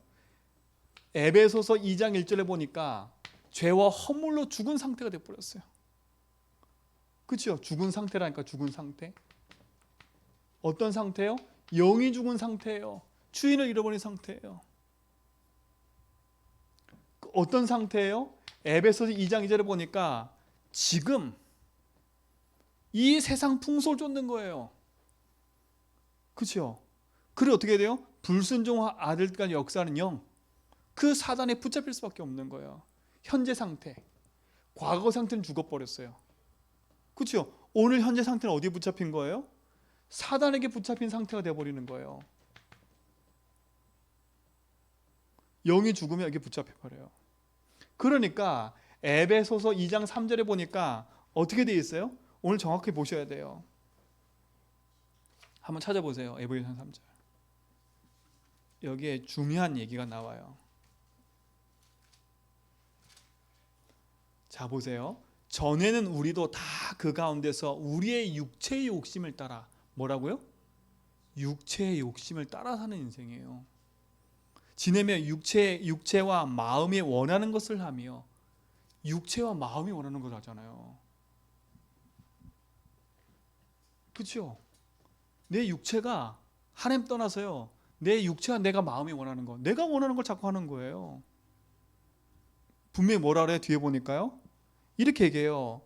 에베소서 2장 1절에 보니까 죄와 허물로 죽은 상태가 되어버렸어요. 그렇죠? 죽은 상태라니까. 죽은 상태. 어떤 상태요? 영이 죽은 상태예요. 주인을 잃어버린 상태예요. 어떤 상태예요? 에베소서 2장 2절에 보니까 지금 이 세상 풍속을 쫓는 거예요. 그렇죠? 그리고 어떻게 돼요? 불순종한 아들까지 역사하는 영. 그 사단에 붙잡힐 수밖에 없는 거예요. 현재 상태. 과거 상태는 죽어버렸어요. 그렇죠? 오늘 현재 상태는 어디에 붙잡힌 거예요? 사단에게 붙잡힌 상태가 되어버리는 거예요. 영이 죽으면 여기 붙잡혀버려요. 그러니까 에베소서 2장 3절에 보니까 어떻게 되어 있어요? 오늘 정확히 보셔야 돼요. 한번 찾아보세요. 에베소서 3절. 여기에 중요한 얘기가 나와요. 자 보세요. 전에는 우리도 다 그 가운데서 우리의 육체의 욕심을 따라 뭐라고요? 육체의 욕심을 따라 사는 인생이에요. 지내며 육체와 마음이 원하는 것을 하며 육체와 마음이 원하는 걸 하잖아요. 그렇죠? 내 육체가 하나님 떠나서요. 내 육체와 내가 마음이 원하는 거, 내가 원하는 걸 자꾸 하는 거예요. 분명히 뭐라 그래? 뒤에 보니까요, 이렇게 얘기해요.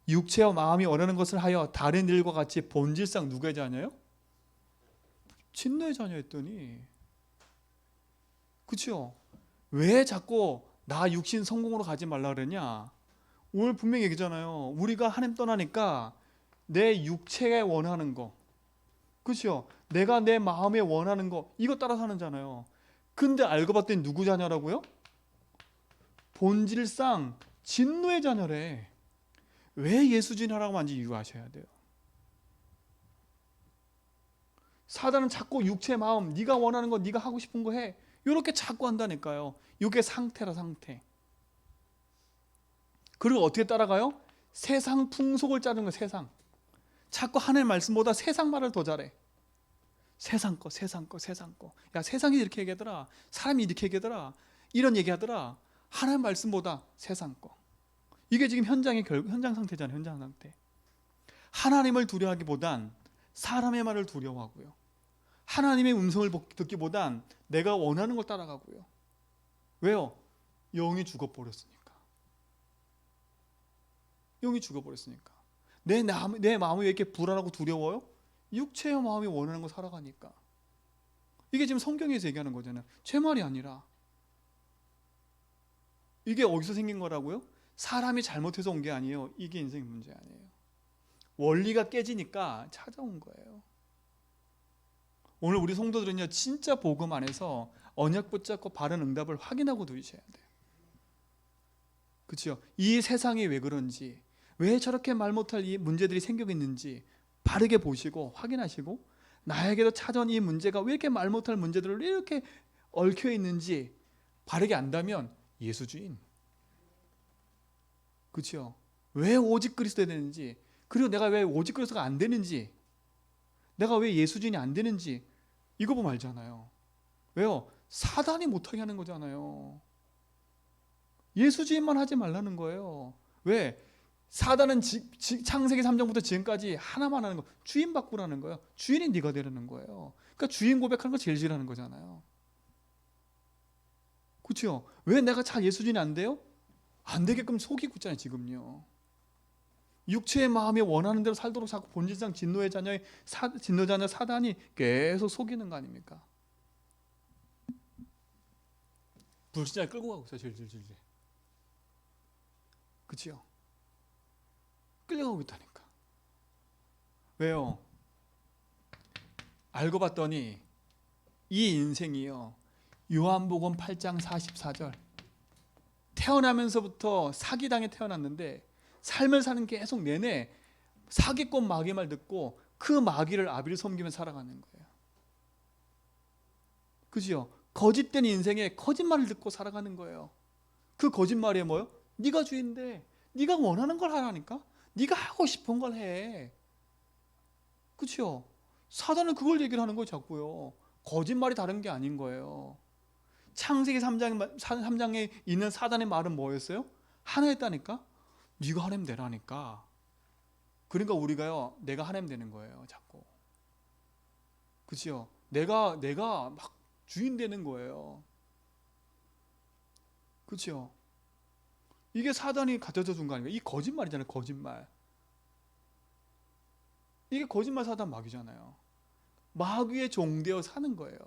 육체와 마음이 원하는 것을 하여 다른 일과 같이 본질상 누구의 자녀예요? 진노의 자녀였더니, 그렇죠? 왜 자꾸 나 육신 성공으로 가지 말라 그러냐? 오늘 분명히 얘기잖아요. 우리가 하나님 떠나니까 내 육체에 원하는 거, 그렇죠? 내가 내 마음에 원하는 거, 이거 따라 사는잖아요. 근데 알고 봤더니 누구 자녀라고요? 본질상 진노의 자녀래. 왜 예수진하라고 하는지 이유하셔야 돼요. 사단은 자꾸 육체 마음, 네가 원하는 거, 네가 하고 싶은 거 해, 이렇게 자꾸 한다니까요. 이게 상태라, 상태. 그리고 어떻게 따라가요? 세상 풍속을 짜는 거. 세상, 자꾸 하나님 말씀보다 세상 말을 더 잘해. 세상 거, 세상 거, 세상 거. 야, 세상이 이렇게 얘기하더라, 사람이 이렇게 얘기하더라, 이런 얘기하더라. 하나님 말씀보다 세상 거. 이게 지금 현장 상태잖아요. 현장 상태. 하나님을 두려워하기보단 사람의 말을 두려워하고요, 하나님의 음성을 듣기보단 내가 원하는 걸 따라가고요. 왜요? 영이 죽어버렸으니까. 영이 죽어버렸으니까. 내 마음이 왜 이렇게 불안하고 두려워요? 육체의 마음이 원하는 거 살아가니까. 이게 지금 성경에서 얘기하는 거잖아요. 제 말이 아니라. 이게 어디서 생긴 거라고요? 사람이 잘못해서 온 게 아니에요. 이게 인생 문제 아니에요. 원리가 깨지니까 찾아온 거예요. 오늘 우리 성도들은요, 진짜 복음 안에서 언약 붙잡고 바른 응답을 확인하고 누리셔야 돼요. 그렇죠? 이 세상이 왜 그런지, 왜 저렇게 말 못할 이 문제들이 생기고 있는지 바르게 보시고 확인하시고, 나에게도 찾아온 이 문제가 왜 이렇게 말 못할 문제들을 이렇게 얽혀 있는지 바르게 안다면 예수주인. 그렇죠? 왜 오직 그리스도야 되는지, 그리고 내가 왜 오직 그리스도가 안 되는지, 내가 왜 예수주인이 안 되는지, 이거 보면 알잖아요. 왜요? 사단이 못하게 하는 거잖아요. 예수주인만 하지 말라는 거예요. 왜? 사단은 창세기 3장부터 지금까지 하나만 하는 거, 주인 바꾸라는 거예요. 주인이 네가 되라는 거예요. 그러니까 주인 고백하는 거 제일 싫어하는 거잖아요. 그렇죠? 왜 내가 잘 예수주인이 안 돼요? 안 되게끔 속이고 있잖아요, 지금요. 육체의 마음이 원하는 대로 살도록 자꾸 본질상 진노의 자녀 사단이 계속 속이는 거 아닙니까? 불신자를 끌고 가고 있어요, 질질질. 그치요? 끌려가고 있다니까. 왜요? 알고 봤더니 이 인생이요, 요한복음 8장 44절, 태어나면서부터 사기당해 태어났는데 삶을 사는 계속 내내 사기꾼 마귀 말 듣고 그 마귀를 아비를 섬기며 살아가는 거예요. 그죠? 거짓된 인생에 거짓말을 듣고 살아가는 거예요. 그 거짓말이 뭐예요? 네가 주인데 네가 원하는 걸 하라니까. 네가 하고 싶은 걸 해. 그렇죠? 사단은 그걸 얘기를 하는 거예요, 자꾸요. 거짓말이 다른 게 아닌 거예요. 창세기 3장에 있는 사단의 말은 뭐였어요? 하나였다니까? 네가 하나님 되라니까. 그러니까 우리가요, 내가 하나님 되는 거예요, 자꾸. 그렇죠? 내가 막 주인 되는 거예요. 그렇죠? 이게 사단이 가져다 준 거 아닙니까? 이 거짓말이잖아요, 거짓말. 이게 거짓말 사단 마귀잖아요. 마귀의 종되어 사는 거예요.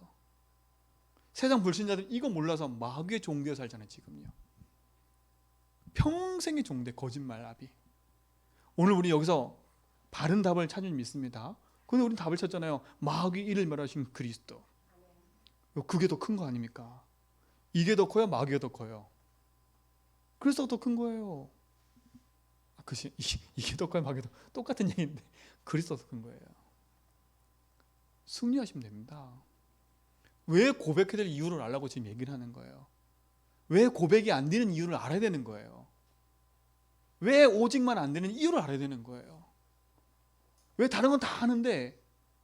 세상 불신자들 이거 몰라서 마귀의 종되어 살잖아요, 지금요. 평생의 종대, 거짓말 아비. 오늘 우리 여기서 바른 답을 찾은 줄 믿습니다. 근데 우리는 답을 찾잖아요. 마귀 이를 멸하신 그리스도. 그게 더 큰 거 아닙니까? 이게 더 커요? 마귀가 더 커요? 그리스도가 더 큰 거예요. 그치? 이게 더 커요? 마귀가 더 똑같은 얘기인데 그리스도가 더 큰 거예요. 승리하시면 됩니다. 왜 고백해야 될 이유를 알라고 지금 얘기를 하는 거예요. 왜 고백이 안 되는 이유를 알아야 되는 거예요. 왜 오직만 안 되는 이유를 알아야 되는 거예요. 왜 다른 건 다 하는데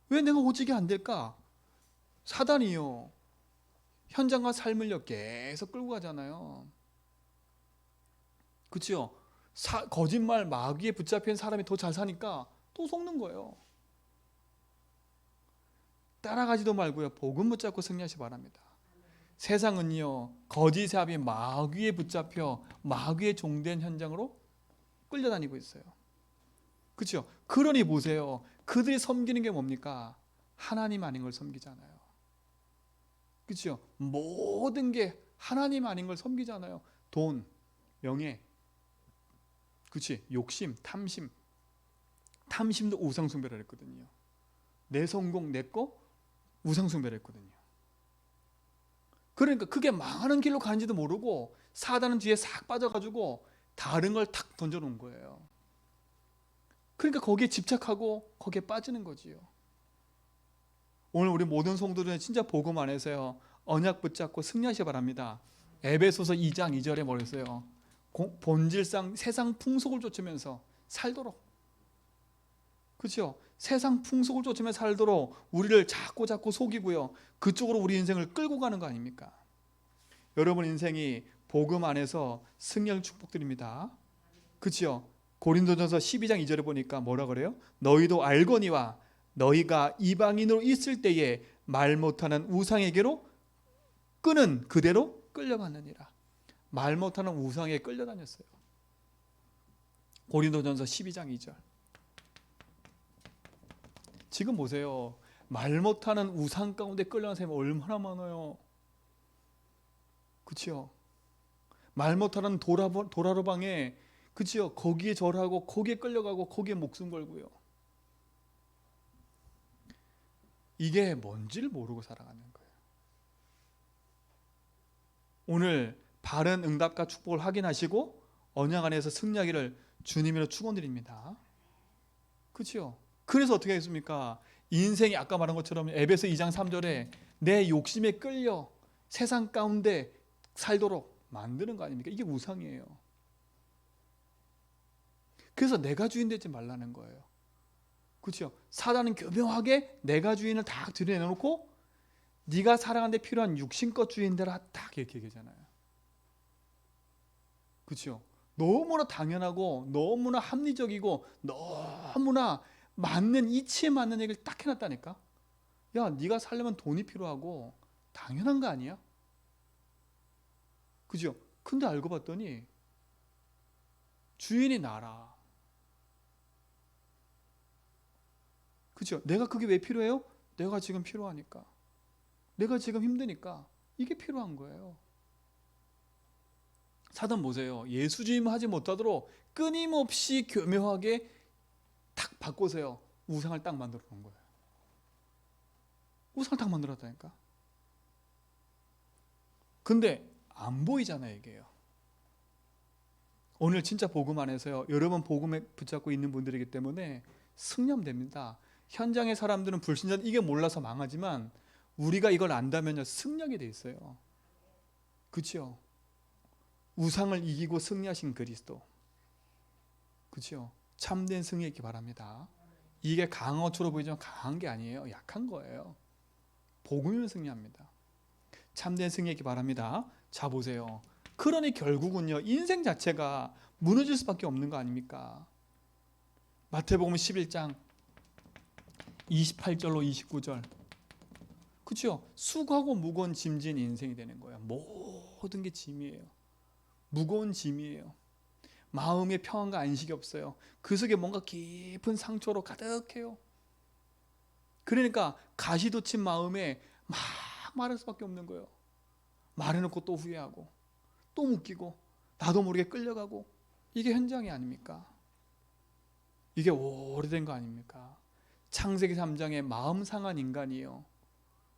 왜 내가 오직이 안 될까? 사단이요, 현장과 삶을요 계속 끌고 가잖아요. 그렇죠? 거짓말 마귀에 붙잡힌 사람이 더 잘 사니까 또 속는 거예요. 따라가지도 말고요. 복음 붙잡고 승리하시 바랍니다. 세상은요, 거짓의 합이 마귀에 붙잡혀 마귀의 종된 현장으로 끌려다니고 있어요. 그렇죠? 그러니 보세요. 그들이 섬기는 게 뭡니까? 하나님 아닌 걸 섬기잖아요. 그렇죠? 모든 게 하나님 아닌 걸 섬기잖아요. 돈, 명예, 그렇지? 욕심, 탐심. 탐심도 우상숭배를 했거든요. 내 성공, 내 거 우상숭배를 했거든요. 그러니까 그게 망하는 길로 가는지도 모르고 사단은 뒤에 싹 빠져가지고 다른 걸 탁 던져놓은 거예요. 그러니까 거기에 집착하고 거기에 빠지는 거지요. 오늘 우리 모든 성도들은 진짜 복음 안에서요, 언약 붙잡고 승리하시기 바랍니다. 에베소서 2장 2절에 뭐랬어요? 본질상 세상 풍속을 쫓으면서 살도록. 그렇죠? 세상 풍속을 쫓으며 살도록 우리를 자꾸 속이고요, 그쪽으로 우리 인생을 끌고 가는 거 아닙니까? 여러분 인생이 복음 안에서 승리할 축복드립니다. 그렇죠? 고린도전서 12장 2절에 보니까 뭐라 그래요? 너희도 알거니와 너희가 이방인으로 있을 때에 말 못하는 우상에게로 끄는 그대로 끌려갔느니라. 말 못하는 우상에 끌려다녔어요. 고린도전서 12장 2절. 지금 보세요. 말 못하는 우상 가운데 끌려간 사람이 얼마나 많아요. 그렇죠? 말 못하는 도라로방에, 그렇죠? 거기에 절하고 거기에 끌려가고 거기에 목숨 걸고요. 이게 뭔지를 모르고 살아가는 거예요. 오늘 바른 응답과 축복을 확인하시고 언약 안에서 승리하기를 주님으로 축원드립니다. 그렇죠? 그래서 어떻게 하겠습니까? 인생이 아까 말한 것처럼 에베소 2장 3절에 내 욕심에 끌려 세상 가운데 살도록 만드는 거 아닙니까? 이게 우상이에요. 그래서 내가 주인 되지 말라는 거예요. 그렇죠? 사단은 교묘하게 내가 주인을 다 들여내놓고 네가 살아가는 데 필요한 육신껏 주인되라 딱 이렇게 얘기하잖아요. 그렇죠? 너무나 당연하고 너무나 합리적이고 너무나 맞는 이치에 맞는 얘기를 딱 해놨다니까. 야, 네가 살려면 돈이 필요하고 당연한 거 아니야? 그죠? 근데 알고 봤더니 주인이 나라. 그죠? 내가 그게 왜 필요해요? 내가 지금 필요하니까. 내가 지금 힘드니까 이게 필요한 거예요. 사단 보세요. 예수 주임 하지 못하도록 끊임없이 교묘하게 탁 바꿔서요, 우상을 딱 만들어 놓은 거예요. 우상을 딱 만들었다니까. 근데 안 보이잖아요, 이게요. 오늘 진짜 복음 안에서요, 여러분 복음에 붙잡고 있는 분들이기 때문에 승리됩니다. 현장의 사람들은 불신자는 이게 몰라서 망하지만 우리가 이걸 안다면요, 승리하게 돼 있어요. 그렇죠? 우상을 이기고 승리하신 그리스도. 그렇죠? 참된 승리 있기 바랍니다. 이게 강한 것처럼 보이지만 강한 게 아니에요. 약한 거예요. 복음이면 승리합니다. 참된 승리 있기 바랍니다. 자, 보세요. 그러니 결국은요, 인생 자체가 무너질 수밖에 없는 거 아닙니까? 마태복음 11장 28절로 29절. 그렇죠? 수고하고 무거운 짐진 인생이 되는 거예요. 모든 게 짐이에요. 무거운 짐이에요. 마음에 평안과 안식이 없어요. 그 속에 뭔가 깊은 상처로 가득해요. 그러니까 가시 돋친 마음에 막 말할 수밖에 없는 거예요. 말해놓고 또 후회하고 또 묶이고 나도 모르게 끌려가고, 이게 현장이 아닙니까? 이게 오래된 거 아닙니까? 창세기 3장에 마음 상한 인간이에요.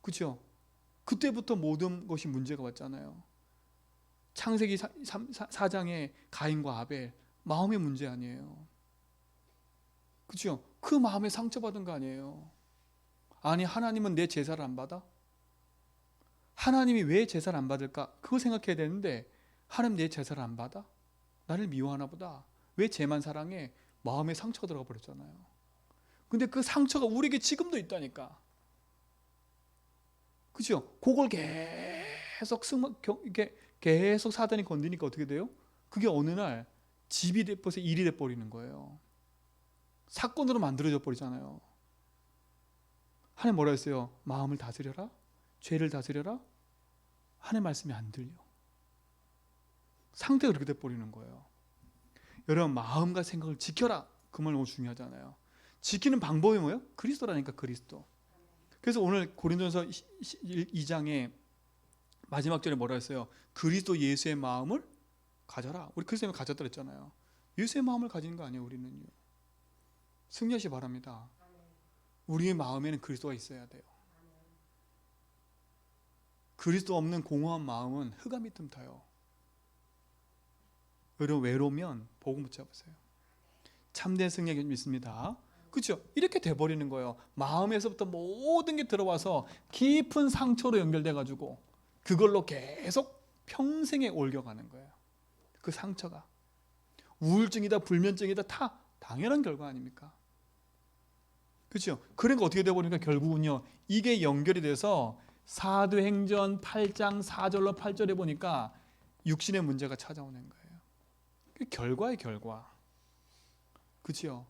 그렇죠? 그때부터 모든 것이 문제가 왔잖아요. 창세기 4장에 가인과 아벨, 마음의 문제 아니에요. 그렇죠? 그 마음에 상처받은 거 아니에요. 아니, 하나님은 내 제사를 안 받아? 하나님이 왜 제사를 안 받을까? 그거 생각해야 되는데 하나님 내 제사를 안 받아? 나를 미워하나 보다. 왜 쟤만 사랑해? 마음에 상처가 들어가 버렸잖아요. 근데 그 상처가 우리에게 지금도 있다니까. 그죠? 그걸 계속 사단이 건드니까 어떻게 돼요? 그게 어느 날 집이 돼버려서 일이 돼버리는 거예요. 사건으로 만들어져 버리잖아요. 하나님 뭐라 했어요? 마음을 다스려라, 죄를 다스려라. 하나님 말씀이 안 들려. 상태가 그렇게 돼버리는 거예요. 여러분, 마음과 생각을 지켜라, 그 말 너무 중요하잖아요. 지키는 방법이 뭐예요? 그리스도라니까, 그리스도. 그래서 오늘 고린도전서 2장에 마지막 절에 뭐라 했어요? 그리스도 예수의 마음을 가져라. 우리 그리스도의 마음을 가졌다 그랬잖아요. 예수의 마음을 가지는 거 아니에요, 우리는요. 승리하시 바랍니다. 우리의 마음에는 그리스도가 있어야 돼요. 그리스도 없는 공허한 마음은 흑암이 틈타요. 여러분, 외로우면 복음 붙잡으세요. 참된 승리 믿습니다. 그렇죠? 이렇게 돼버리는 거예요. 마음에서부터 모든 게 들어와서 깊은 상처로 연결돼 가지고 그걸로 계속 평생에 옮겨가는 거예요. 그 상처가 우울증이다, 불면증이다, 다 당연한 결과 아닙니까? 그렇죠? 그러니까 어떻게 돼버리니까 결국은요, 이게 연결이 돼서 사도행전 8장 4절로 8절에 보니까 육신의 문제가 찾아오는 거예요. 그 결과의 결과. 그렇죠?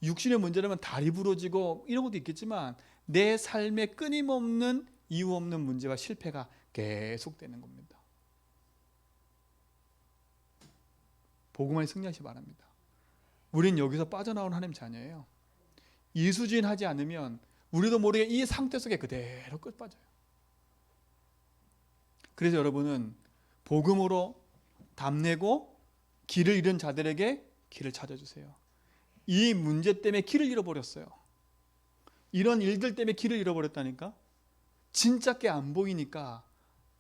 육신의 문제라면 다리 부러지고 이런 것도 있겠지만 내 삶에 끊임없는 이유 없는 문제와 실패가 계속되는 겁니다. 복음에 승리하시 바랍니다. 우린 여기서 빠져나온 하나님 자녀예요. 예수주인 하지 않으면 우리도 모르게 이 상태 속에 그대로 끝 빠져요. 그래서 여러분은 복음으로 답내고 길을 잃은 자들에게 길을 찾아주세요. 이 문제 때문에 길을 잃어버렸어요. 이런 일들 때문에 길을 잃어버렸다니까. 진짜 게 안 보이니까,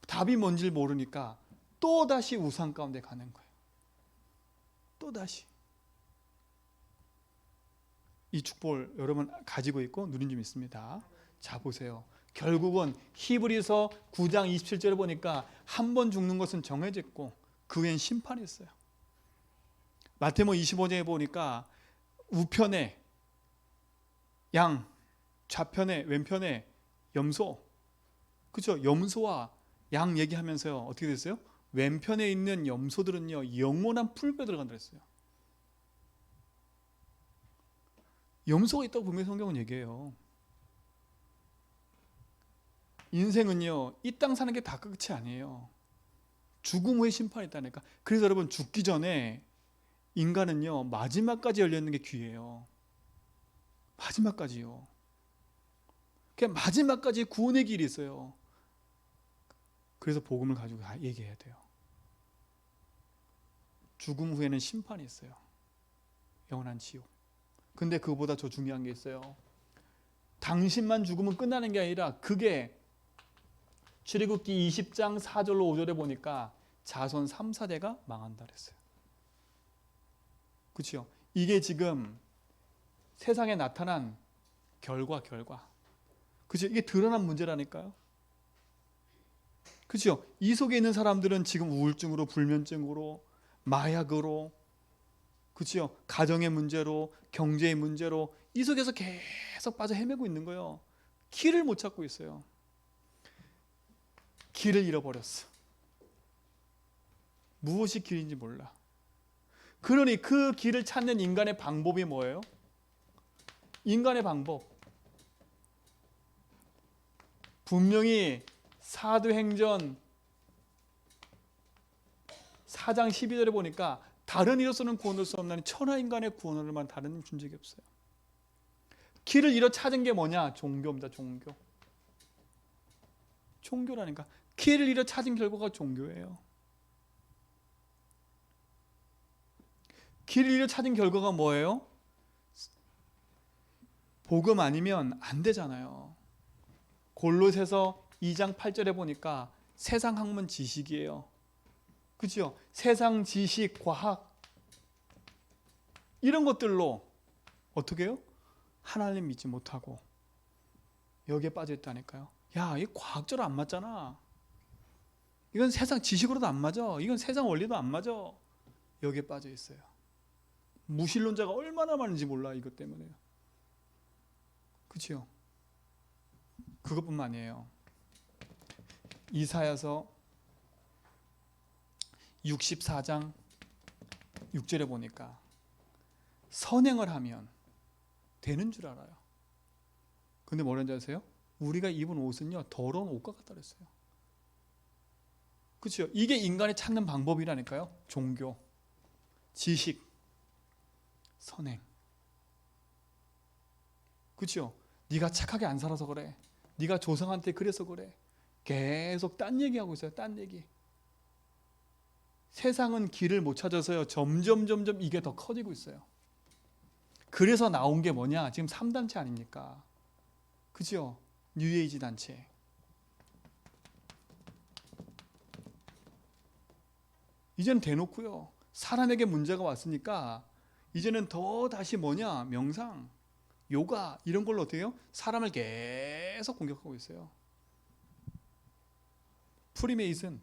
답이 뭔지 모르니까 또다시 우상 가운데 가는 거예요. 또다시. 이 축복을 여러분 가지고 있고 누린 점 있습니다. 자, 보세요. 결국은 히브리서 9장 27절에 보니까 한 번 죽는 것은 정해졌고 그 후엔 심판이 있어요. 마태복음 25장에 보니까 우편에 양, 좌편에 왼편에 염소. 그렇죠? 염소와 양 얘기하면서요, 어떻게 됐어요? 왼편에 있는 염소들은요, 영원한 풀뼈 들어간다 그랬어요. 염소가 있다고 분명히 성경은 얘기해요. 인생은요, 이 땅 사는 게 다 끝이 아니에요. 죽음 후에 심판이 있다니까. 그래서 여러분, 죽기 전에 인간은요, 마지막까지 열려있는 게 귀해요. 마지막까지요. 그냥 마지막까지 구원의 길이 있어요. 그래서 복음을 가지고 얘기해야 돼요. 죽음 후에는 심판이 있어요. 영원한 지옥. 근데 그거보다 더 중요한 게 있어요. 당신만 죽으면 끝나는 게 아니라 그게 출애굽기 20장 4절로 5절에 보니까 자손 3, 4대가 망한다 그랬어요. 그렇죠? 이게 지금 세상에 나타난 결과. 그렇죠? 이게 드러난 문제라니까요. 그렇죠? 이 속에 있는 사람들은 지금 우울증으로, 불면증으로, 마약으로, 그렇죠? 가정의 문제로, 경제의 문제로 이 속에서 계속 빠져 헤매고 있는 거예요. 길을 못 찾고 있어요. 길을 잃어버렸어. 무엇이 길인지 몰라. 그러니 그 길을 찾는 인간의 방법이 뭐예요? 인간의 방법. 분명히 사도행전 4장 12절에 보니까 다른 이로서는 구원할 수 없나니 천하인간의 구원을만 다른 준 적이 없어요. 길을 잃어 찾은 게 뭐냐? 종교입니다. 종교. 종교라니까. 길을 잃어 찾은 결과가 종교예요. 길을 잃어 찾은 결과가 뭐예요? 복음 아니면 안 되잖아요. 골로새서 2장 8절에 보니까 세상 학문 지식이에요. 그렇죠? 세상 지식, 과학 이런 것들로 어떻게 해요? 하나님 믿지 못하고 여기에 빠져 있다니까요. 야, 이 과학적으로 안 맞잖아. 이건 세상 지식으로도 안 맞아. 이건 세상 원리도 안 맞아. 여기에 빠져 있어요. 무신론자가 얼마나 많은지 몰라, 이것 때문에요. 그렇죠? 그것뿐만 아니에요. 이사야서 64장 6절에 보니까 선행을 하면 되는 줄 알아요. 근데 뭐라는지 아세요? 우리가 입은 옷은요 더러운 옷과 같다 그랬어요. 그렇죠? 이게 인간이 찾는 방법이라니까요. 종교, 지식, 선행. 그렇죠? 네가 착하게 안 살아서 그래. 네가 조상한테 그래서 그래. 계속 딴 얘기하고 있어요. 딴 얘기. 세상은 길을 못 찾아서요. 점점 이게 더 커지고 있어요. 그래서 나온 게 뭐냐? 지금 3단체 아닙니까? 그죠? 뉴에이지 단체. 이제는 대놓고요. 사람에게 문제가 왔으니까 이제는 더 다시 뭐냐? 명상, 요가 이런 걸로 어떻게 해요? 사람을 계속 공격하고 있어요. 프리메이슨.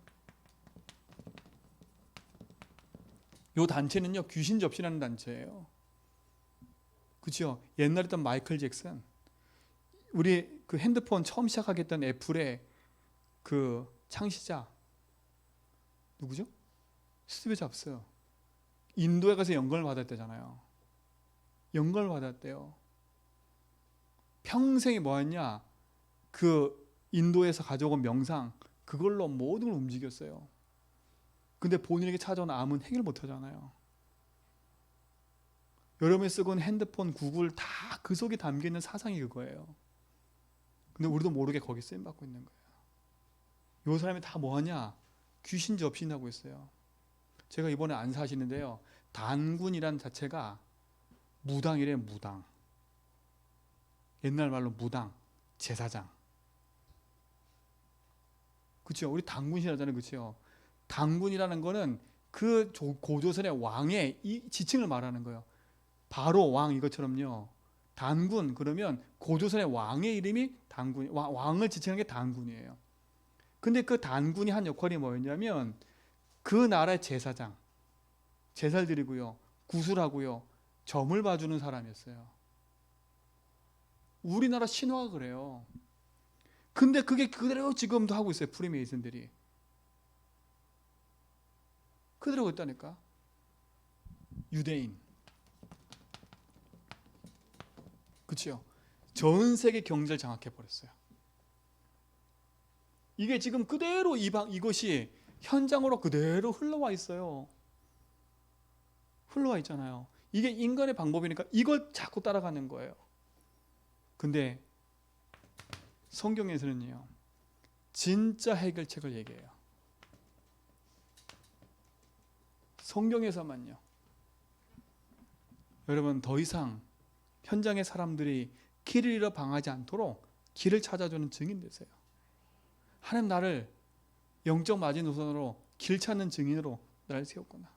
요 단체는요. 귀신 접신하는 단체예요. 그렇죠? 옛날에 있던 마이클 잭슨, 우리 그 핸드폰 처음 시작하겠던 애플의 그 창시자 누구죠? 스티브 잡스. 인도에 가서 영감을 받았대잖아요. 영감을 받았대요. 평생이 뭐였냐? 그 인도에서 가져온 명상 그걸로 모든 걸 움직였어요. 근데 본인에게 찾아온 암은 해결 못 하잖아요. 여러분이 쓰고 있는 핸드폰, 구글 다 그 속에 담겨 있는 사상이 그거예요. 근데 우리도 모르게 거기 쓰임 받고 있는 거예요. 요 사람이 다 뭐하냐? 귀신 접신하고 있어요. 제가 이번에 안 사시는데요. 단군이란 자체가 무당이래. 무당. 옛날 말로 무당, 제사장. 그렇죠? 우리 단군이라잖아요. 그렇죠? 단군이라는 거는 그 고조선의 왕의 이 지칭을 말하는 거예요. 바로 왕 이것처럼요. 단군 그러면 고조선의 왕의 이름이 단군, 왕을 지칭하는 게 단군이에요. 근데 그 단군이 한 역할이 뭐였냐면 그 나라의 제사장, 제사를 드리고요, 구슬하고요, 점을 봐주는 사람이었어요. 우리나라 신화가 그래요. 근데 그게 그대로 지금도 하고 있어요. 프리메이슨들이. 그대로 있다니까. 유대인. 그렇죠? 전 세계 경제를 장악해버렸어요. 이게 지금 그대로 이것이 현장으로 그대로 흘러와 있어요. 흘러와 있잖아요. 이게 인간의 방법이니까 이걸 자꾸 따라가는 거예요. 근데 성경에서는요, 진짜 해결책을 얘기해요. 성경에서만요. 여러분 더 이상 현장의 사람들이 길을 잃어 방하지 않도록 길을 찾아주는 증인 되세요. 하나님 나를 영적 마지노선으로 길 찾는 증인으로 나를 세웠구나.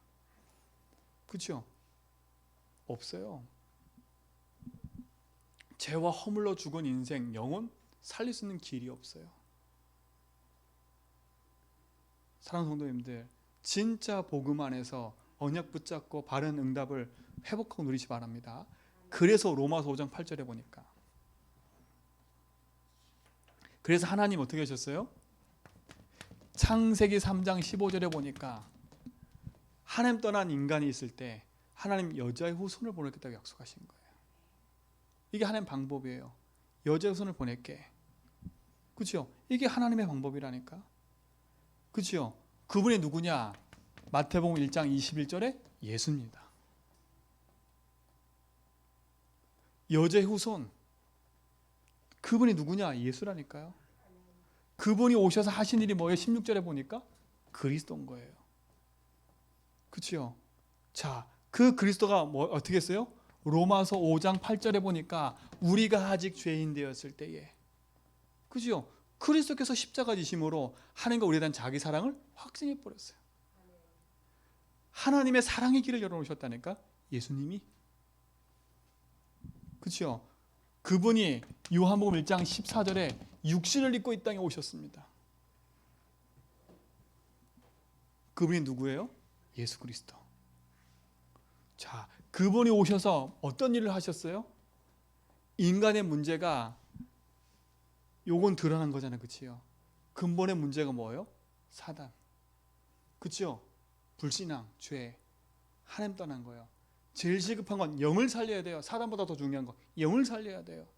그렇죠? 없어요. 죄와 허물로 죽은 인생, 영혼 살릴 수 있는 길이 없어요. 사랑하는 성도님들, 진짜 복음 안에서 언약 붙잡고 바른 응답을 회복하고 누리시 바랍니다. 그래서 로마서 5장 8절에 보니까, 그래서 하나님 어떻게 하셨어요? 창세기 3장 15절에 보니까 하나님 떠난 인간이 있을 때 하나님 여자의 후손을 보내겠다고 약속하신 거예요. 이게 하나님 방법이에요. 여자의 후손을 보낼게. 그렇죠? 이게 하나님의 방법이라니까. 그렇죠? 그분이 누구냐? 마태복음 1장 21절에 예수입니다. 여자의 후손. 그분이 누구냐? 예수라니까요. 그분이 오셔서 하신 일이 뭐예요? 16절에 보니까 그리스도인 거예요. 그렇죠? 자, 그 그리스도가 뭐 어떻게 했어요? 로마서 5장 8절에 보니까 우리가 아직 죄인 되었을 때에, 그죠? 그리스도께서 십자가 지심으로 하나님과 우리에 대한 자기 사랑을 확증해 버렸어요. 하나님의 사랑의 길을 열어놓으셨다니까, 예수님이. 그렇죠? 그분이 요한복음 1장 14절에 육신을 입고 이 땅에 오셨습니다. 그분이 누구예요? 예수 그리스도. 자, 그분이 오셔서 어떤 일을 하셨어요? 인간의 문제가 요건 드러난 거잖아요. 그치요? 근본의 문제가 뭐예요? 사단. 그치요? 불신앙, 죄. 하나님 떠난 거예요. 제일 시급한 건 영을 살려야 돼요. 사단보다 더 중요한 건 영을 살려야 돼요.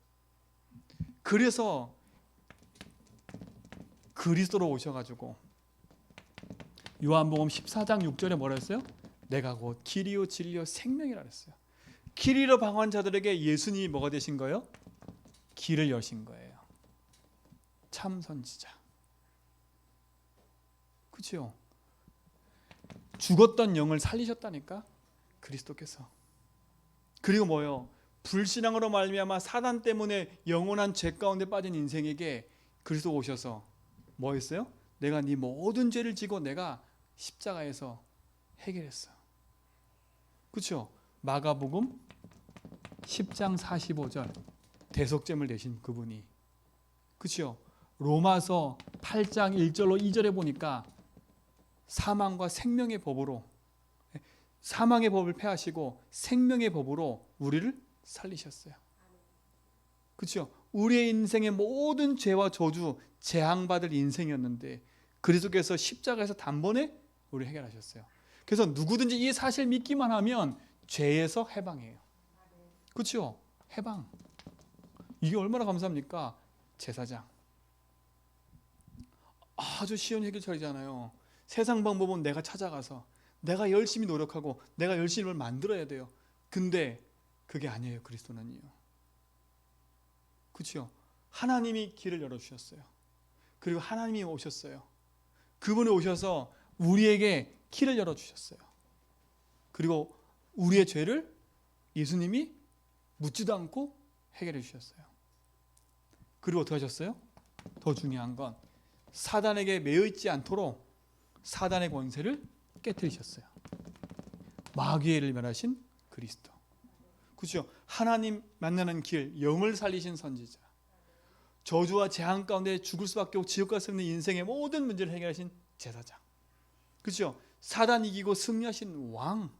그래서 그리스도로 오셔가지고 요한복음 14장 6절에 뭐라 했어요? 내가 곧 길이요 진리요 생명이라 그랬어요. 길 잃어 방황한 자들에게 예수님이 뭐가 되신 거예요? 길을 여신 거예요. 참 선지자. 그렇죠? 죽었던 영을 살리셨다니까 그리스도께서. 그리고 뭐요? 불신앙으로 말미암아 사단 때문에 영원한 죄 가운데 빠진 인생에게 그리스도 오셔서 뭐 했어요? 내가 네 모든 죄를 지고 내가 십자가에서 해결했어. 그렇죠? 마가복음 10장 45절 대속죄물 대신 그분이. 그렇죠? 로마서 8장 1절로 2절에 보니까 사망과 생명의 법으로, 사망의 법을 폐하시고 생명의 법으로 우리를 살리셨어요. 그렇죠? 우리의 인생의 모든 죄와 저주, 재앙받을 인생이었는데 그리스도께서 십자가에서 단번에 우리를 해결하셨어요. 그래서 누구든지 이 사실 믿기만 하면 죄에서 해방해요. 그렇죠? 해방. 이게 얼마나 감사합니까? 제사장. 아주 쉬운 해결처리잖아요. 세상 방법은 내가 찾아가서 내가 열심히 노력하고 내가 열심히 뭘 만들어야 돼요. 근데 그게 아니에요. 그리스도는요. 그렇죠? 하나님이 길을 열어주셨어요. 그리고 하나님이 오셨어요. 그분이 오셔서 우리에게 길을 열어주셨어요. 그리고 우리의 죄를 예수님이 묻지도 않고 해결해 주셨어요. 그리고 어떻게 하셨어요? 더 중요한 건 사단에게 매여있지 않도록 사단의 권세를 깨뜨리셨어요. 마귀를 멸하신 그리스도. 그렇죠? 하나님 만나는 길, 영을 살리신 선지자. 저주와 재앙 가운데 죽을 수밖에 없고 지옥 갈 수 없는 인생의 모든 문제를 해결하신 제사장. 그렇죠? 사단 이기고 승리하신 왕.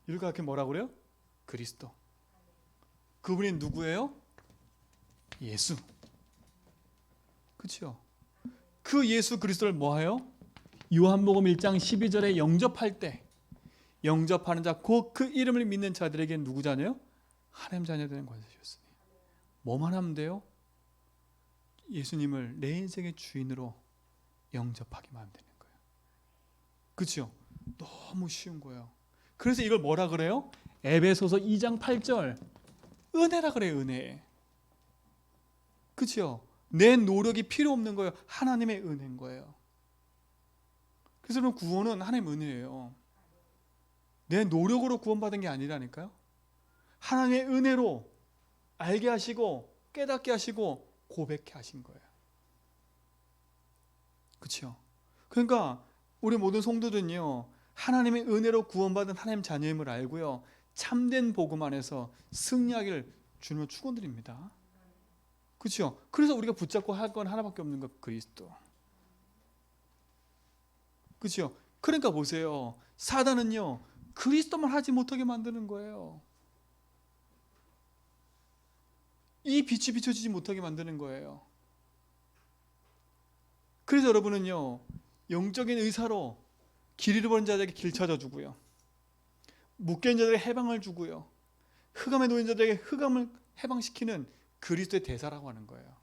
이렇게 뭐라고 그래요? 그리스도. 그분이 누구예요? 예수. 그렇죠? 그 예수 그리스도를 뭐해요? 요한복음 1장 12절에 영접할 때 영접하는 자, 곧 그 이름을 믿는 자들에게 누구 자녀요? 하나님 자녀 되는 권세 주셨으니 뭐만 하면 돼요? 예수님을 내 인생의 주인으로 영접하기만 하면 되는 거예요. 그렇죠? 너무 쉬운 거예요. 그래서 이걸 뭐라 그래요? 에베소서 2장 8절 은혜라 그래요. 은혜. 그렇죠? 내 노력이 필요 없는 거예요. 하나님의 은혜인 거예요. 그래서 그럼 구원은 하나님의 은혜예요. 내 노력으로 구원받은 게 아니라니까요. 하나님의 은혜로 알게 하시고 깨닫게 하시고 고백해 하신 거예요. 그렇죠? 그러니까 우리 모든 성도들은요, 하나님의 은혜로 구원받은 하나님 자녀임을 알고요, 참된 복음 안에서 승리하기를 주님을 축원드립니다. 그렇죠? 그래서 우리가 붙잡고 할 건 하나밖에 없는 것, 그리스도. 그렇죠? 그러니까 보세요. 사단은요, 그리스도만 하지 못하게 만드는 거예요. 이 빛이 비춰지지 못하게 만드는 거예요. 그래서 여러분은요, 영적인 의사로 길 잃어버린 자들에게 길 찾아주고요, 묶여있는 자들에게 해방을 주고요, 흑암에 놓인 자들에게 흑암을 해방시키는 그리스도의 대사라고 하는 거예요.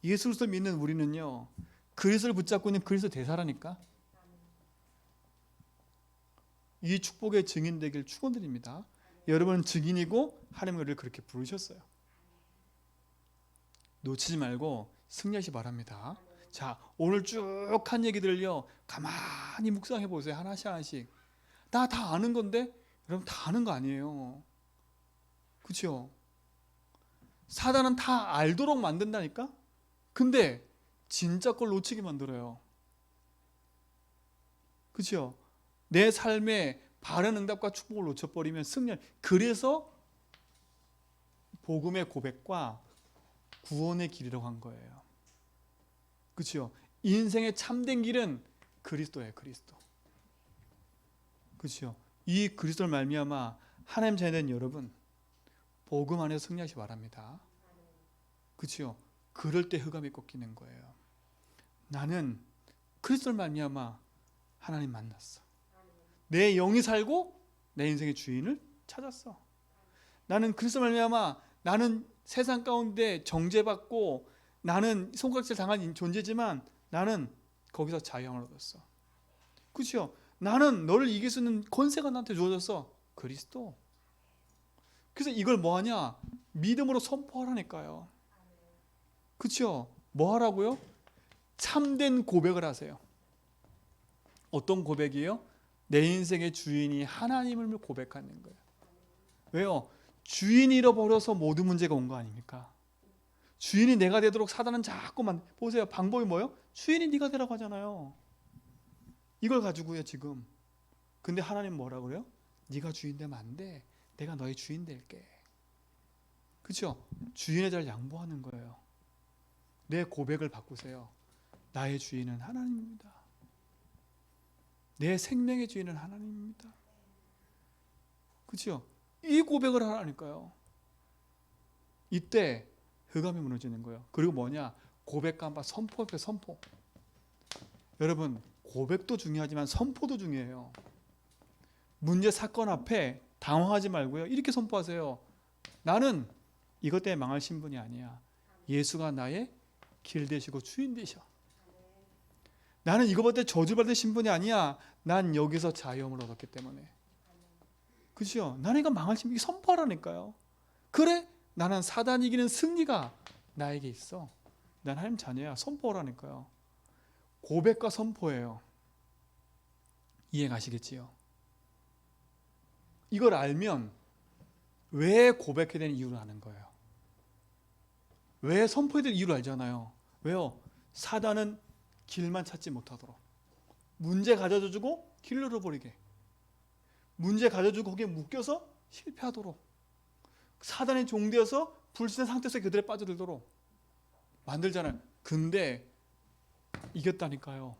예수 그리스도를 믿는 우리는요, 그리스도를 붙잡고 있는 그리스도 대사라니까. 이 축복의 증인 되길 축원드립니다. 여러분은 증인이고 하나님은 우리를 그렇게 부르셨어요. 놓치지 말고 승리하시 바랍니다. 자, 오늘 쭉 한 얘기들을요, 가만히 묵상해 보세요. 하나씩 하나씩. 나 다 아는 건데 여러분 다 아는 거 아니에요. 그렇죠? 사단은 다 알도록 만든다니까. 근데 진짜 걸 놓치게 만들어요. 그렇죠? 내 삶에 바른 응답과 축복을 놓쳐버리면 승리. 그래서 복음의 고백과 구원의 길이라고 한 거예요. 그렇죠? 인생의 참된 길은 그리스도예요. 그리스도. 그렇죠? 이 그리스도를 말미암아 하나님 자녀된 여러분, 복음 안에서 승리하시 바랍니다. 그렇죠? 그럴 때 흑암이 꺾이는 거예요. 나는 그리스도를 말미암아 하나님 만났어. 내 영이 살고 내 인생의 주인을 찾았어. 나는 그리스도를 말미암아 나는 세상 가운데 정죄받고 나는 손가락질 당한 존재지만 나는 거기서 자유함을 얻었어. 그렇죠? 나는 너를 이길 수 있는 권세가 나한테 주어졌어. 그리스도. 그래서 이걸 뭐하냐? 믿음으로 선포하라니까요. 그렇죠? 뭐 하라고요? 참된 고백을 하세요. 어떤 고백이에요? 내 인생의 주인이 하나님을 고백하는 거예요. 왜요? 주인이 잃어버려서 모든 문제가 온 거 아닙니까? 주인이 내가 되도록 사단은 자꾸만, 보세요, 방법이 뭐예요? 주인이 네가 되라고 하잖아요. 이걸 가지고요 지금. 근데 하나님 뭐라 그래요? 네가 주인 되면 안 돼. 내가 너의 주인 될게. 그렇죠? 주인의 자를 양보하는 거예요. 내 고백을 바꾸세요. 나의 주인은 하나님입니다. 내 생명의 주인은 하나님입니다. 그렇죠? 이 고백을 하라니까요. 이때 흑암이 무너지는 거예요. 그리고 뭐냐? 고백과 한번 선포 옆에 선포. 여러분, 고백도 중요하지만 선포도 중요해요. 문제 사건 앞에 당황하지 말고요. 이렇게 선포하세요. 나는 이것 때문에 망할 신분이 아니야. 예수가 나의 길 되시고 주인 되셔. 나는 이거보다 저주받을 신분이 아니야. 난 여기서 자유함을 얻었기 때문에. 그렇죠? 나는 이거 망할 신분이 선포하라니까요. 그래? 나는 사단 이기는 승리가 나에게 있어. 난 하나님 자녀야. 선포하라니까요. 고백과 선포예요. 이해 가시겠지요? 이걸 알면 왜 고백해야 되는 이유를 아는 거예요. 왜 선포해야 될 이유를 알잖아요. 왜요? 사단은 길만 찾지 못하도록. 문제 가져다 주고 길 잃어버리게. 문제 가져주고 거기에 묶여서 실패하도록. 사단의 종되어서 불신의 상태에서 그들에 빠져들도록 만들잖아요. 근데 이겼다니까요.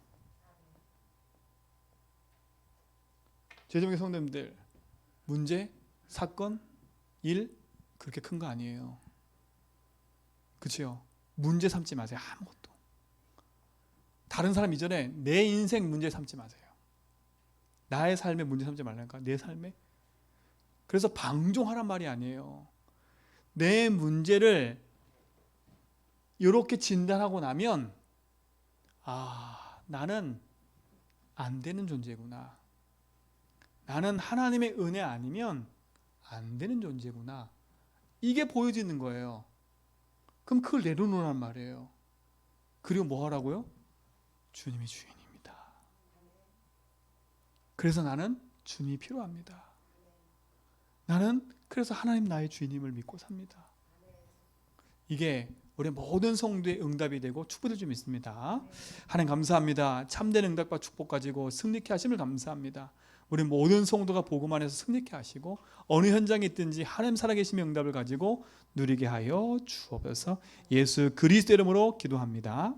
제자명의 성도님들, 문제, 사건, 일 그렇게 큰 거 아니에요. 그렇죠? 문제 삼지 마세요. 아무것도. 다른 사람 이전에 내 인생 문제 삼지 마세요. 나의 삶에 문제 삼지 말라니까. 내 삶에. 그래서 방종하란 말이 아니에요. 내 문제를 이렇게 진단하고 나면 나는 안 되는 존재구나. 나는 하나님의 은혜 아니면 안 되는 존재구나. 이게 보여지는 거예요. 그럼 그걸 내려놓으란 말이에요. 그리고 뭐 하라고요? 주님이 주인입니다. 그래서 나는 주님이 필요합니다. 나는 그래서 하나님 나의 주인임을 믿고 삽니다. 이게 우리 모든 성도의 응답이 되고 축복될 줄 믿습니다. 하나님 감사합니다. 참된 응답과 축복 가지고 승리케 하심을 감사합니다. 우리 모든 성도가 복음 안에서 승리케 하시고 어느 현장에 있든지 하나님 살아계심의 응답을 가지고 누리게 하여 주옵소서. 예수 그리스도 이름으로 기도합니다.